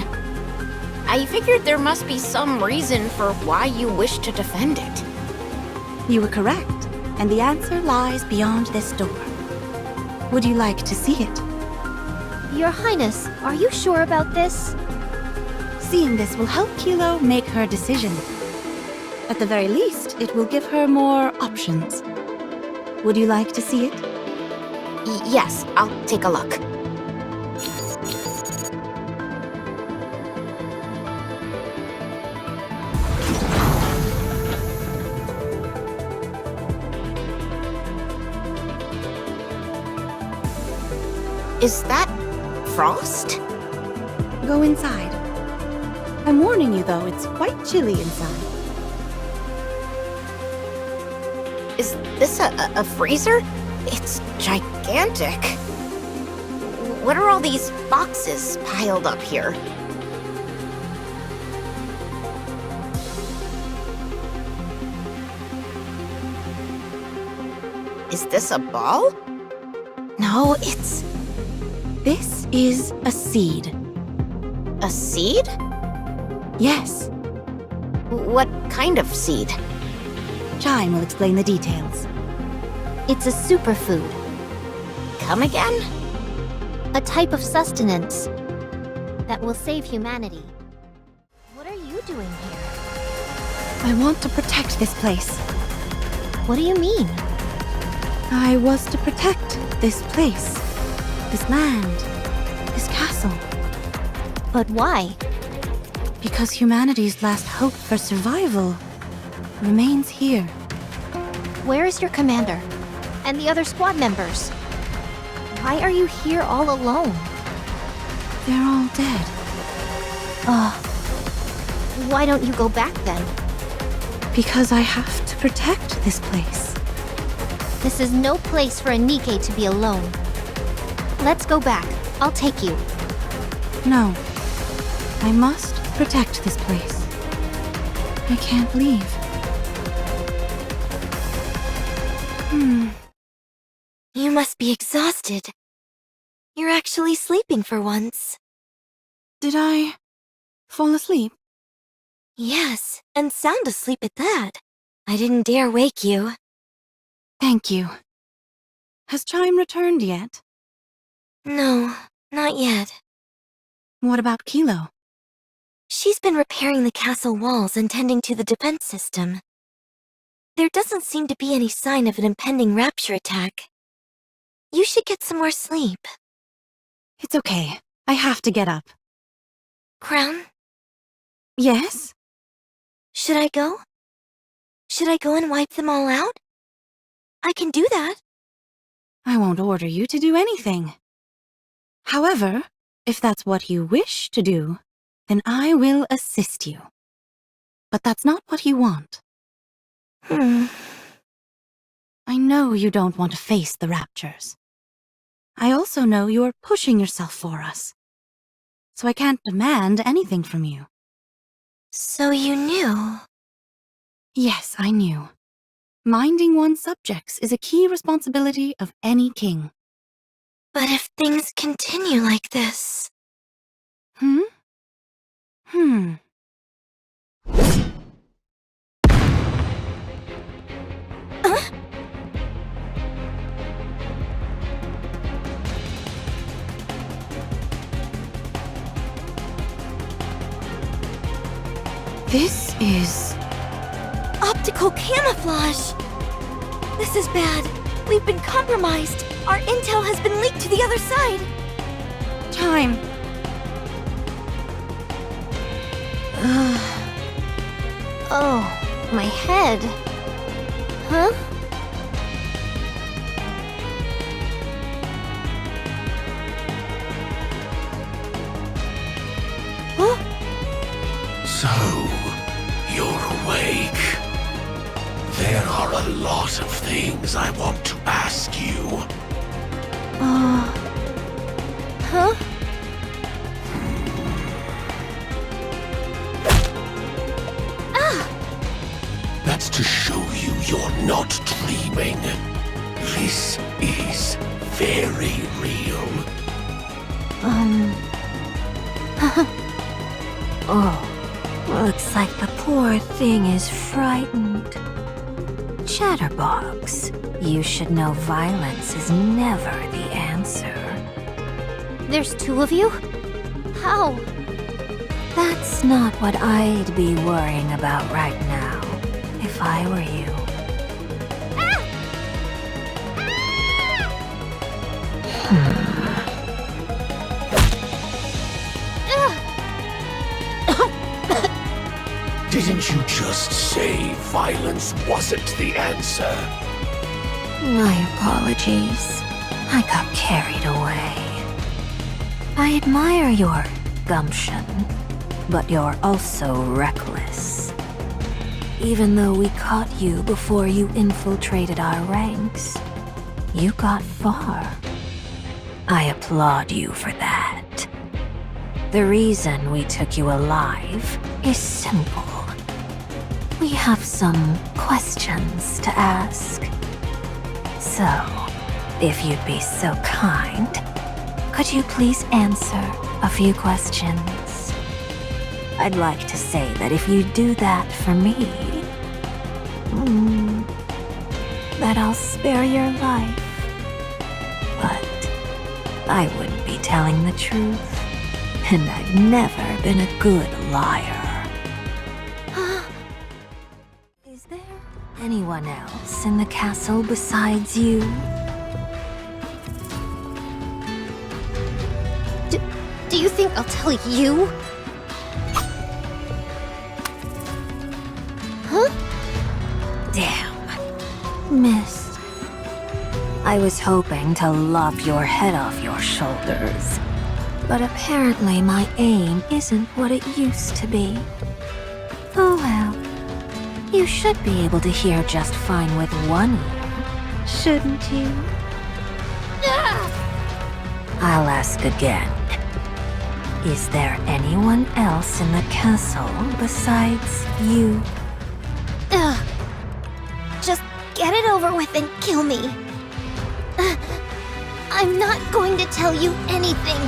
I figured there must be some reason for why you wish to defend it. You were correct, and the answer lies beyond this door. Would you like to see it? Your Highness, are you sure about this? Seeing this will help Kilo make her decision. At the very least, it will give her more options. Would you like to see it? Yes, I'll take a look. Is that frost? Go inside. I'm warning you though, it's quite chilly inside. Is this a freezer? It's gigantic. What are all these boxes piled up here? Is this a ball? No, it's This is a seed. a seed? Yes, What kind of seed? Chime will explain the details. It's a superfood, Come again? a type of sustenance that will save humanity. What are you doing here? I want to protect this place. What do you mean? I was to protect this place, this land, this castle, But why? because humanity's last hope for survival remains here. Where is your commander? And the other squad members? Why are you here all alone? They're all dead. Why don't you go back then? Because I have to protect this place. This is no place for a Nikke to be alone. Let's go back. I'll take you. No. I must protect this place. I can't leave. You must be exhausted. You're actually sleeping for once. Did I fall asleep? Yes, and sound asleep at that. I didn't dare wake you. Thank you. Has Chime returned yet? No, not yet. What about Kilo? She's been repairing the castle walls and tending to the defense system. There doesn't seem to be any sign of an impending rapture attack. You should get some more sleep. It's okay. I have to get up. Crown, Yes? should I go? Should I go and wipe them all out? I can do that. I won't order you to do anything. However, if that's what you wish to do, then I will assist you. But that's not what you want. I know you don't want to face the raptures. I also know you're pushing yourself for us. So I can't demand anything from you. So you knew? Yes, I knew. Minding one's subjects is a key responsibility of any king. But if things continue like this... Hmm? This is... Optical camouflage! This is bad. We've been compromised. Our intel has been leaked to the other side. time. Oh, my head. Huh? So, you're awake. There are a lot of things I want to ask you. Huh? That's to show you you're not dreaming. This is very real. Oh, looks like the poor thing is frightened. Chatterbox, you should know violence is never the answer. There's two of you? How? That's not what I'd be worrying about right now, if I were you. Didn't you just say violence wasn't the answer? My apologies. I got carried away. I admire your gumption, but you're also reckless. Even though we caught you before you infiltrated our ranks, you got far. I applaud you for that. The reason we took you alive is simple. We have some questions to ask. So, if you'd be so kind, could you please answer a few questions? I'd like to say that if you do that for me, that I'll spare your life. But I wouldn't be telling the truth, and I've never been a good liar. Is there anyone else in the castle besides you? Do you think I'll tell you? Huh? Damn. Missed. I was hoping to lop your head off your shoulders. But apparently my aim isn't what it used to be. Oh well. You should be able to hear just fine with one ear, shouldn't you? I'll ask again. Is there anyone else in the castle besides you? Ugh. Just get it over with and kill me. I'm not going to tell you anything.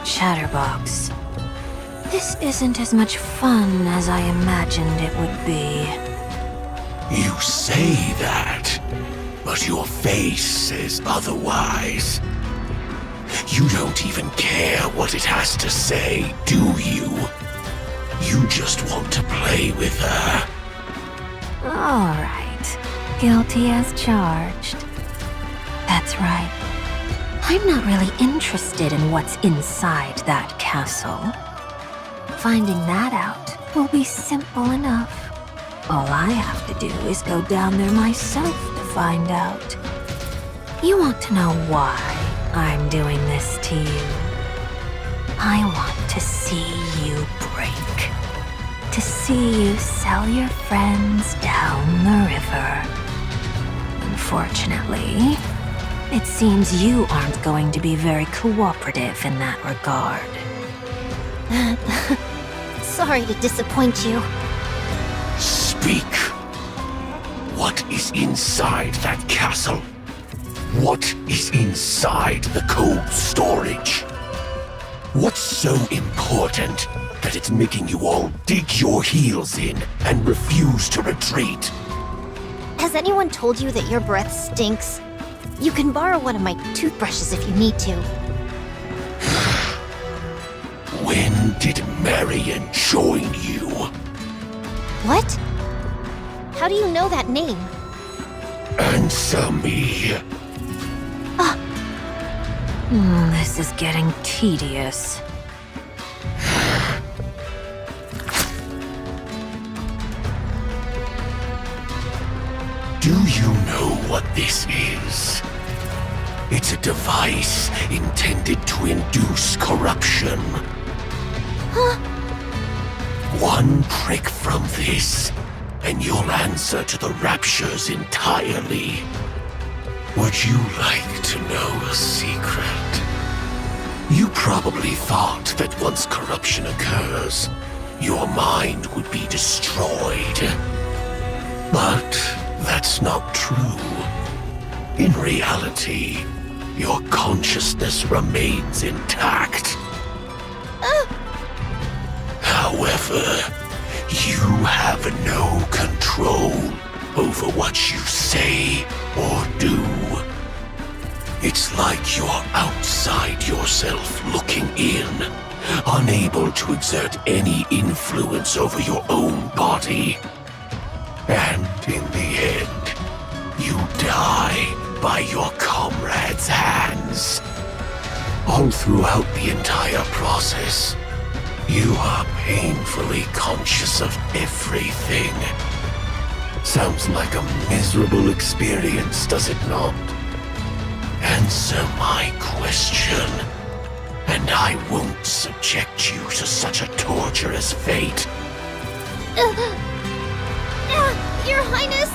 Chatterbox. This isn't as much fun as I imagined it would be. You say that, but your face says otherwise. You don't even care what it has to say, do you? You just want to play with her. All right. Guilty as charged. That's right. I'm not really interested in what's inside that castle. Finding that out will be simple enough. All I have to do is go down there myself to find out. You want to know why I'm doing this to you? I want to see you break. to see you sell your friends down the river. Unfortunately, it seems you aren't going to be very cooperative in that regard. Sorry to disappoint you. Speak. What is inside that castle? What is inside the cold storage? What's so important that it's making you all dig your heels in and refuse to retreat? Has anyone told you that your breath stinks? You can borrow one of my toothbrushes if you need to. When did Marion join you? What? How do you know that name? Answer me. This is getting tedious. Do you know what this is? It's a device intended to induce corruption. One prick from this, and you'll answer to the raptures entirely. Would you like to know a secret? You probably thought that once corruption occurs, your mind would be destroyed. But that's not true. In reality, your consciousness remains intact. However, you have no control over what you say or do. It's like you're outside yourself looking in, unable to exert any influence over your own body. And in the end, you die by your comrades' hands. All throughout the entire process, you are painfully conscious of everything. Sounds like a miserable experience, does it not? Answer my question, and I won't subject you to such a torturous fate. Your Highness!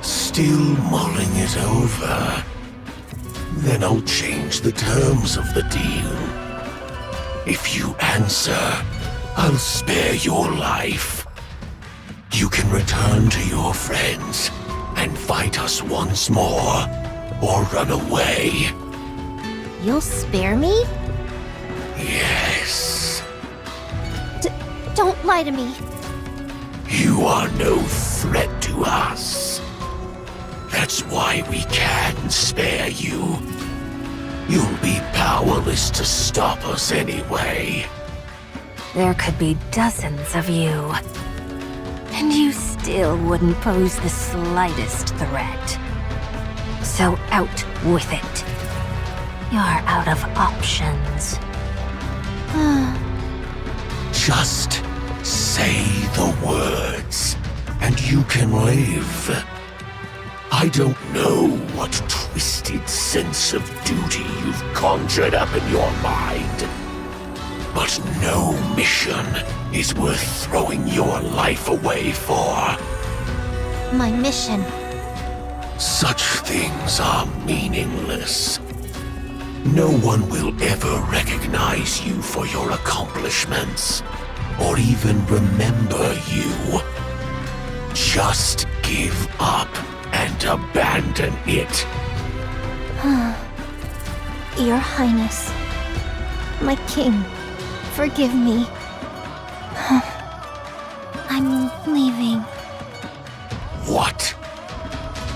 Still mulling it over? Then I'll change the terms of the deal. If you answer, I'll spare your life. You can return to your friends and fight us once more, or run away. You'll spare me? Yes. Don't lie to me. You are no threat to us. That's why we can spare you. You'll be powerless to stop us anyway. There could be dozens of you, and you still wouldn't pose the slightest threat. So out with it. You're out of options. Just say the words, and you can live. I don't know what twisted sense of duty you've conjured up in your mind, but no mission is worth throwing your life away for. My mission. Such things are meaningless. No one will ever recognize you for your accomplishments, or even remember you. Just give up and abandon it. Your Highness. My king. Forgive me. I'm leaving. What?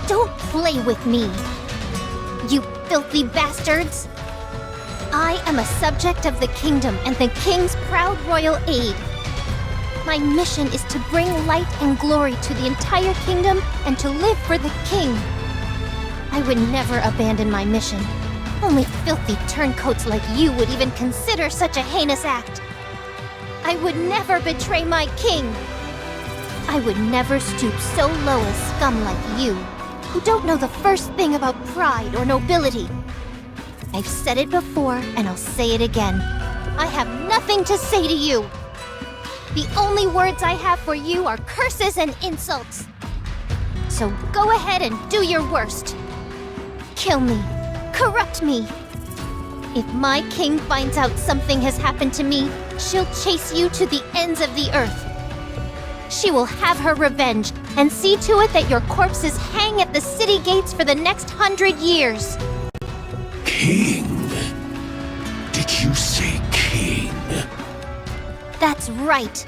Don't play with me. You filthy bastards. I am a subject of the kingdom and the king's proud royal aide. My mission is to bring light and glory to the entire kingdom and to live for the king. I would never abandon my mission. Only filthy turncoats like you would even consider such a heinous act. I would never betray my king. I would never stoop so low as scum like you, who don't know the first thing about pride or nobility. I've said it before, and I'll say it again. I have nothing to say to you. The only words I have for you are curses and insults. So go ahead and do your worst. Kill me. Corrupt me. If my king finds out something has happened to me, she'll chase you to the ends of the earth. She will have her revenge and see to it that your corpses hang at the city gates for the next 100 years. King? Did you say king? That's right.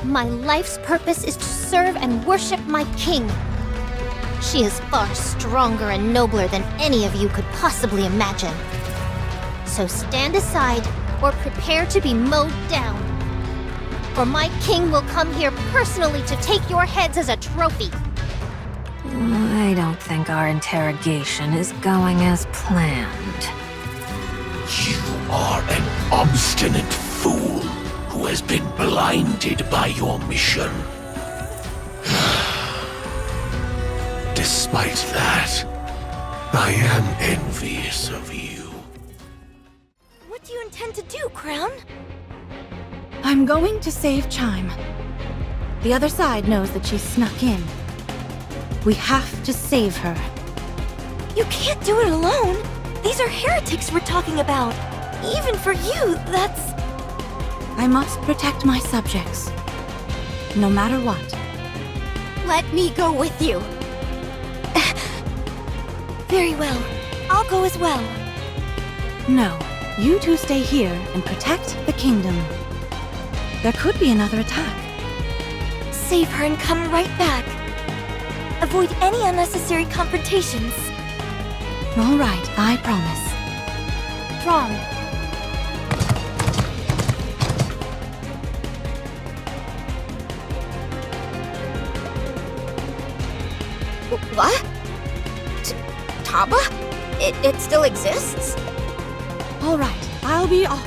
My life's purpose is to serve and worship my king. She is far stronger and nobler than any of you could possibly imagine. So stand aside or prepare to be mowed down. For my king will come here personally to take your heads as a trophy. I don't think our interrogation is going as planned. You are an obstinate fool who has been blinded by your mission. Despite that, I am envious of you. What do you intend to do, Crown? I'm going to save Chime. The other side knows that she snuck in. We have to save her. You can't do it alone. These are heretics we're talking about. Even for you, that's... I must protect my subjects. No matter what. Let me go with you. Very well. I'll go as well. No, you two stay here and protect the kingdom. There could be another attack. Save her and come right back. Avoid any unnecessary confrontations. All right, I promise. Prom. What? Taba? It still exists? All right, I'll be off.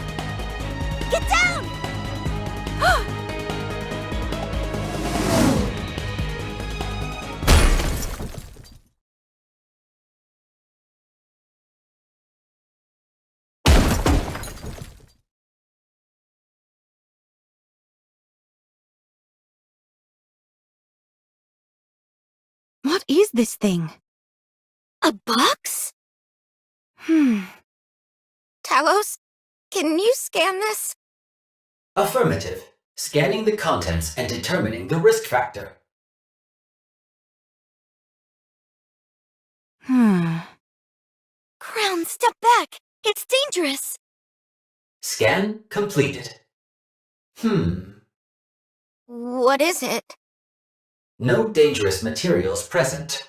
Get down! What is this thing? A box? Talos, can you scan this? Affirmative. Scanning the contents and determining the risk factor. Crown, step back! It's dangerous! Scan completed. What is it? No dangerous materials present.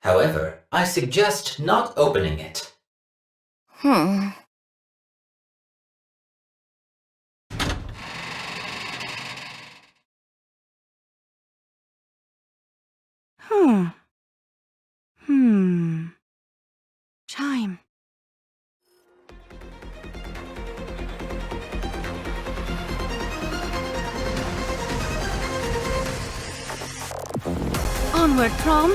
However, I suggest not opening it. Chime. Onward, Prom.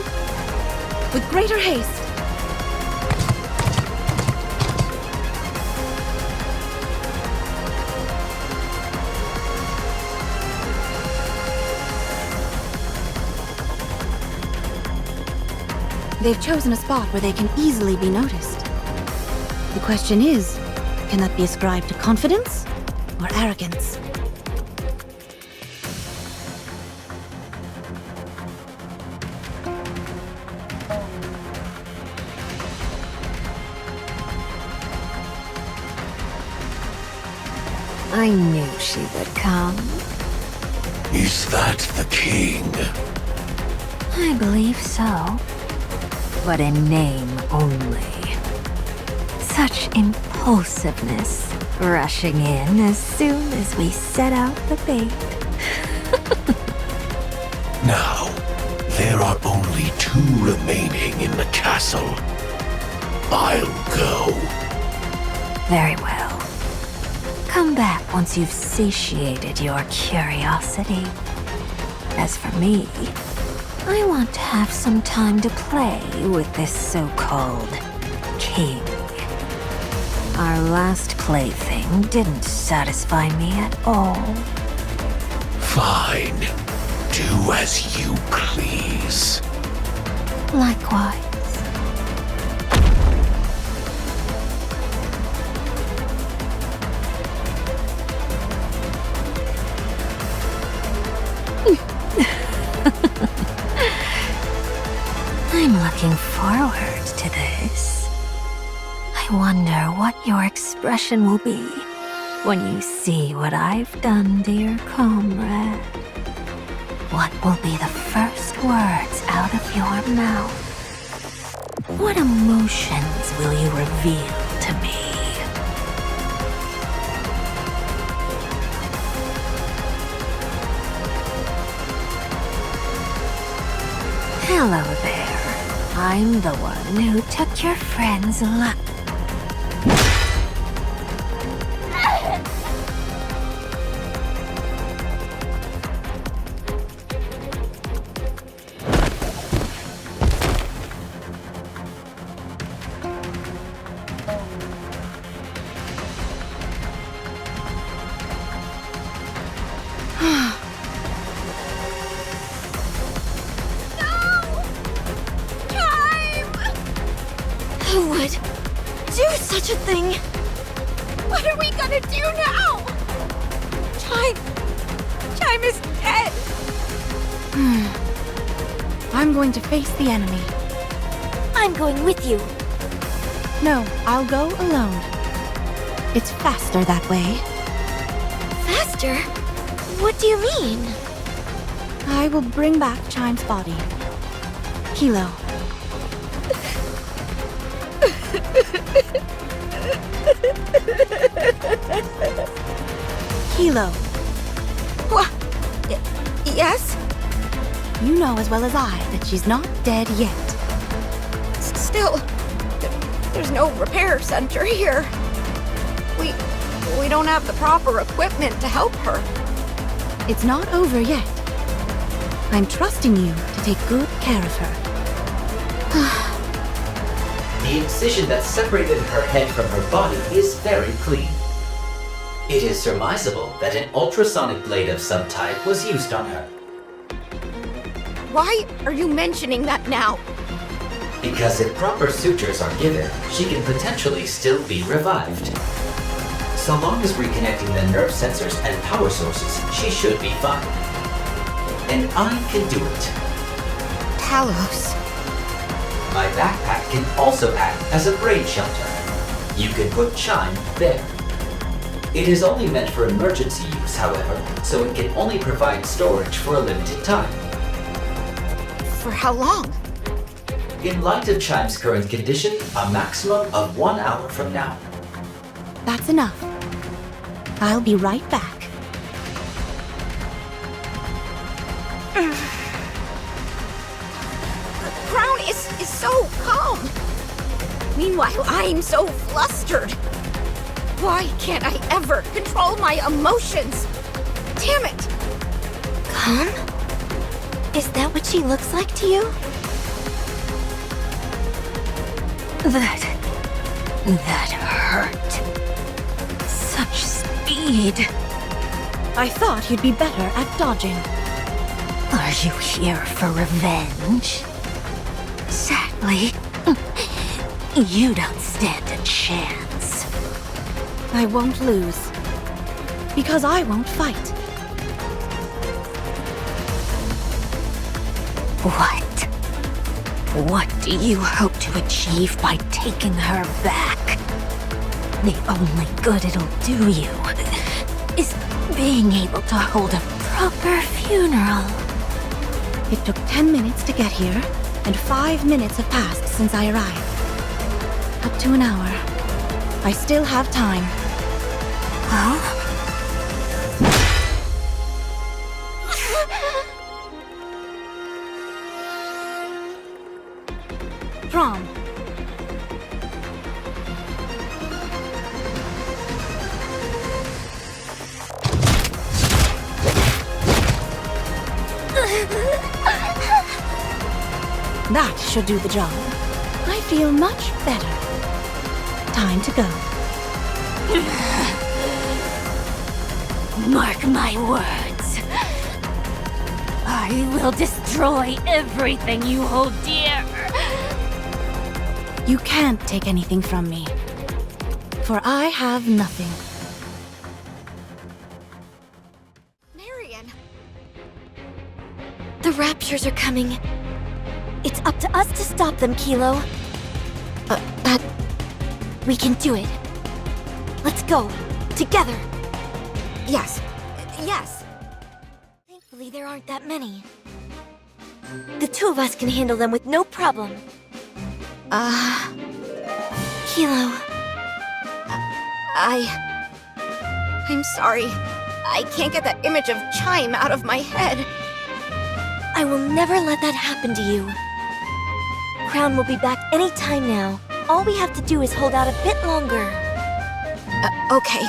With greater haste. They've chosen a spot where they can easily be noticed. The question is, can that be ascribed to confidence or arrogance? I knew she would come. Is that the king? I believe so. But in name only. Such impulsiveness, rushing in as soon as we set out the bait. Now, there are only 2 remaining in the castle. I'll go. Very well. Come back once you've satiated your curiosity. As for me, I want to have some time to play with this so-called king. Our last plaything didn't satisfy me at all. Fine. Do as you please. Likewise. I'm looking forward to this. I wonder what your expression will be when you see what I've done, dear comrade. What will be the first words out of your mouth? What emotions will you reveal to me? Hello there. I'm the one who took your friend's luck. Who would do such a thing? What are we gonna do now? Chime is dead. I'm going to face the enemy. I'm going with you. No, I'll go alone. It's faster that way. Faster? What do you mean? I will bring back Chime's body. Kilo. Kilo, What? Yes? you know as well as I that she's not dead yet. Still, there's no repair center here. We don't have the proper equipment to help her. It's not over yet. I'm trusting you to take good care of her. The incision that separated her head from her body is very clean. It is surmisable that an ultrasonic blade of some type was used on her, Why are you mentioning that now? because if proper sutures are given, she can potentially still be revived. So long as reconnecting the nerve sensors and power sources, she should be fine. And I can do it. Talos. My backpack can also act as a brain shelter. You can put Chime there. It is only meant for emergency use, however, so it can only provide storage for a limited time. For how long? In light of Chime's current condition, a maximum of 1 hour from now. That's enough. I'll be right back. Crown is so calm. Meanwhile, I'm so flustered. Why can't I ever control my emotions? Damn it! Calm? Is that what she looks like to you? That hurt. Such speed. I thought you'd be better at dodging. Are you here for revenge? Sadly, you don't stand a chance. I won't lose. Because I won't fight. What do you hope to achieve by taking her back? The only good it'll do you is being able to hold a proper funeral. It took 10 minutes to get here, and 5 minutes have passed since I arrived. Up to an hour. I still have time. Huh? Drum. That should do the job. I feel much better. Time to go. Mark my words. I will destroy everything you hold dear. You can't take anything from me, for I have nothing. Marion. The Raptures are coming. It's up to us to stop them, Kilo. But we can do it. Let's go. Together. Yes. Yes. Thankfully, there aren't that many. The two of us can handle them with no problem. Kilo. I'm sorry. I can't get that image of Chime out of my head. I will never let that happen to you. Crown will be back any time now. All we have to do is hold out a bit longer. Okay.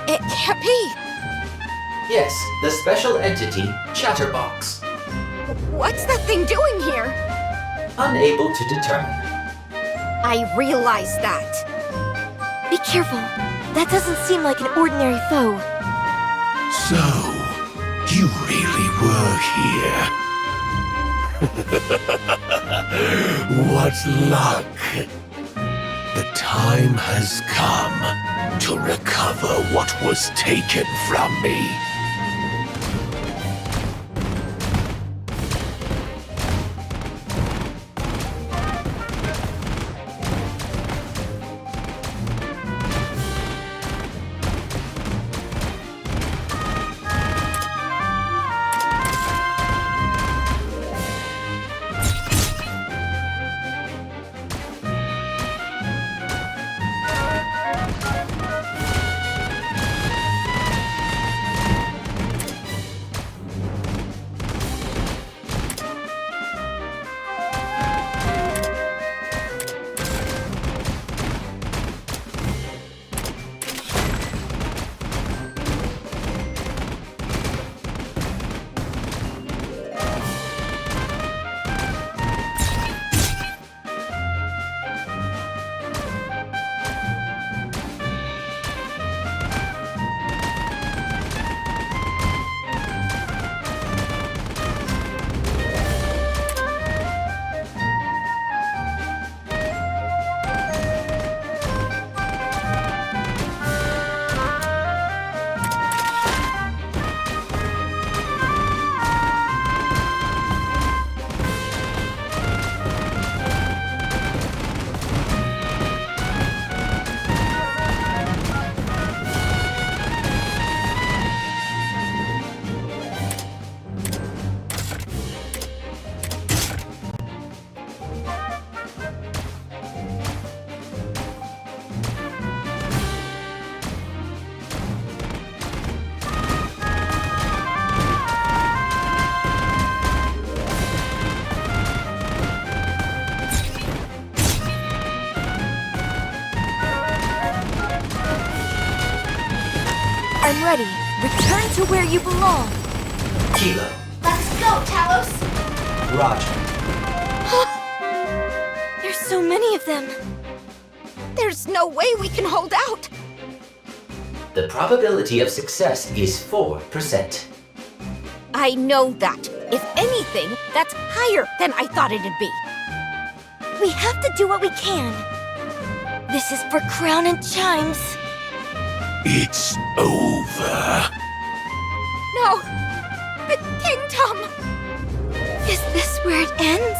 It can't be. Yes, the special entity, Chatterbox. What's that thing doing here? Unable to determine. I realize that. Be careful. That doesn't seem like an ordinary foe. So, you really were here. What luck! The time has come to recover what was taken from me. I'm ready. Return to where you belong. Kilo. Let's go, Talos! Roger. There's so many of them. There's no way we can hold out. The probability of success is 4%. I know that. If anything, that's higher than I thought it'd be. We have to do what we can. This is for Crown and Chimes. It's over. No! The kingdom! Is this where it ends?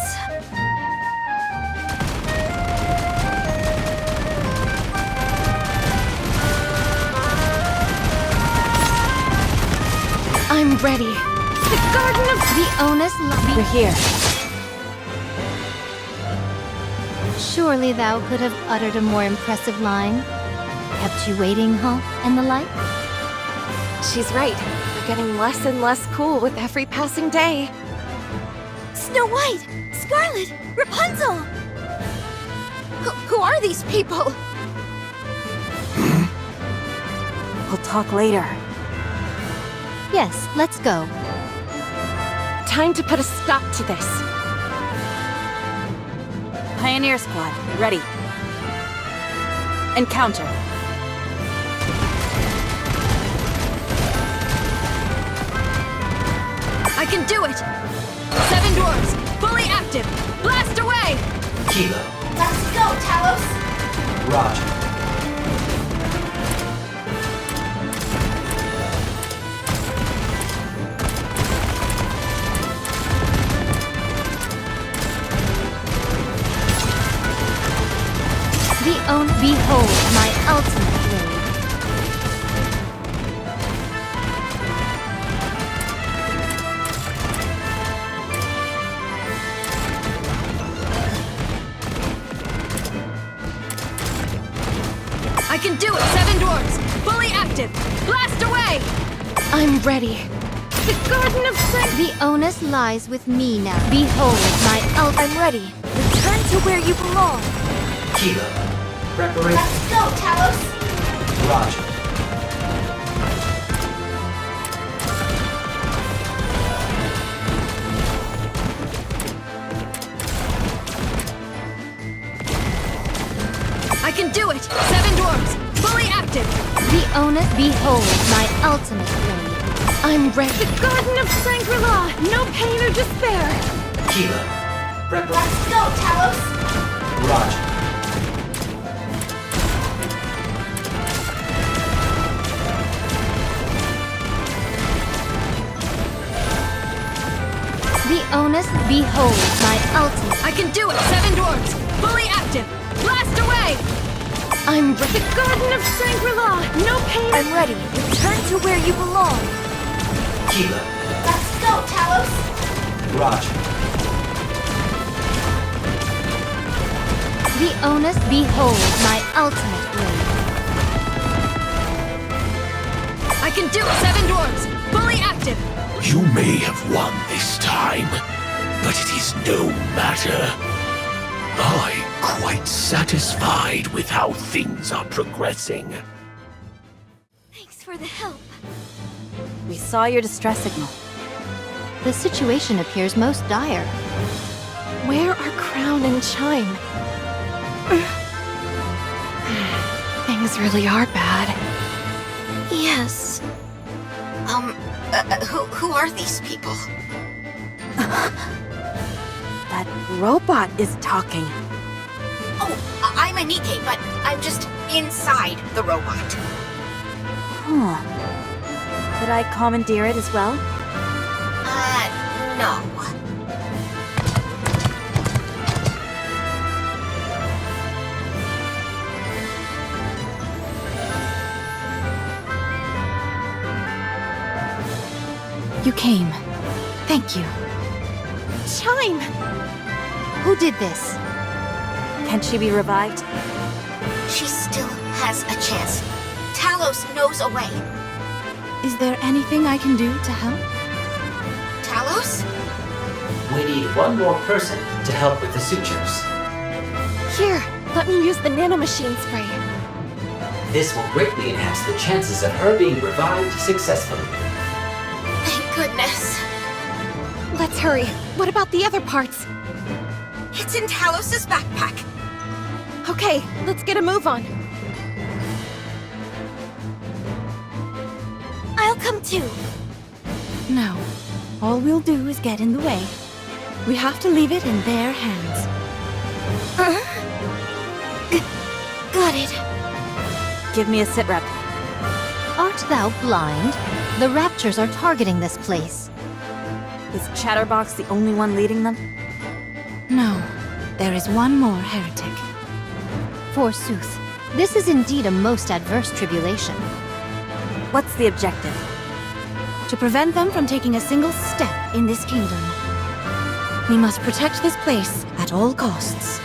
I'm ready. The Garden of The onus We're here. Surely thou could have uttered a more impressive line. Kept you waiting, huh? And the like? She's right. We're getting less and less cool with every passing day. Snow White! Scarlet! Rapunzel! Who are these people? We'll talk later. Yes, let's go. Time to put a stop to this. Pioneer Squad, ready. Encounter. I can do it! 7 dwarves, fully active! Blast away! Kilo. Let's go, Talos! Roger. Behold my ultimate blade. I can do it! 7 dwarves, fully active! Blast away! I'm ready. The Garden of Strength. The onus lies with me now. Behold my ultimate. I'm ready. Return to where you belong. Kilo. Preparation. Let's go, Talos! Roger. I can do it! 7 dwarves, fully active! The onus. Behold my ultimate blade. I'm ready. The Garden of Shangri-La. No pain or despair. Kilo. Preparation. Let's go, Talos! Roger. The onus. Behold my ultimate. I can do it! 7 dwarves, fully active! Blast away! I'm ready. The Garden of Shangri-La. No pain. I'm ready. Return to where you belong. Kilo. Let's go, Talos! Roger. The onus. Behold my ultimate blade. I can do it! 7 dwarves, fully active! You may have won this time, but it is no matter. I'm quite satisfied with how things are progressing. Thanks for the help. We saw your distress signal. The situation appears most dire. Where are Crown and Chime? Things really are bad. Yes. Who are these people? That robot is talking. Oh, I'm a Nikke, but I'm just inside the robot. Huh. Could I commandeer it as well? No. You came. Thank you. Chime! Who did this? Can she be revived? She still has a chance. Talos knows a way. Is there anything I can do to help? Talos? We need one more person to help with the sutures. Here, let me use the nanomachine spray. This will greatly enhance the chances of her being revived successfully. Thank goodness. Let's hurry. What about the other parts? It's in Talos's backpack. Okay, let's get a move on. come too. No. All we'll do is get in the way. We have to leave it in their hands. Got it. Give me a sit rep. Art thou blind? The Raptures are targeting this place. Is Chatterbox the only one leading them? No. There is one more heretic. Forsooth, this is indeed a most adverse tribulation. What's the objective? To prevent them from taking a single step in this kingdom. We must protect this place at all costs.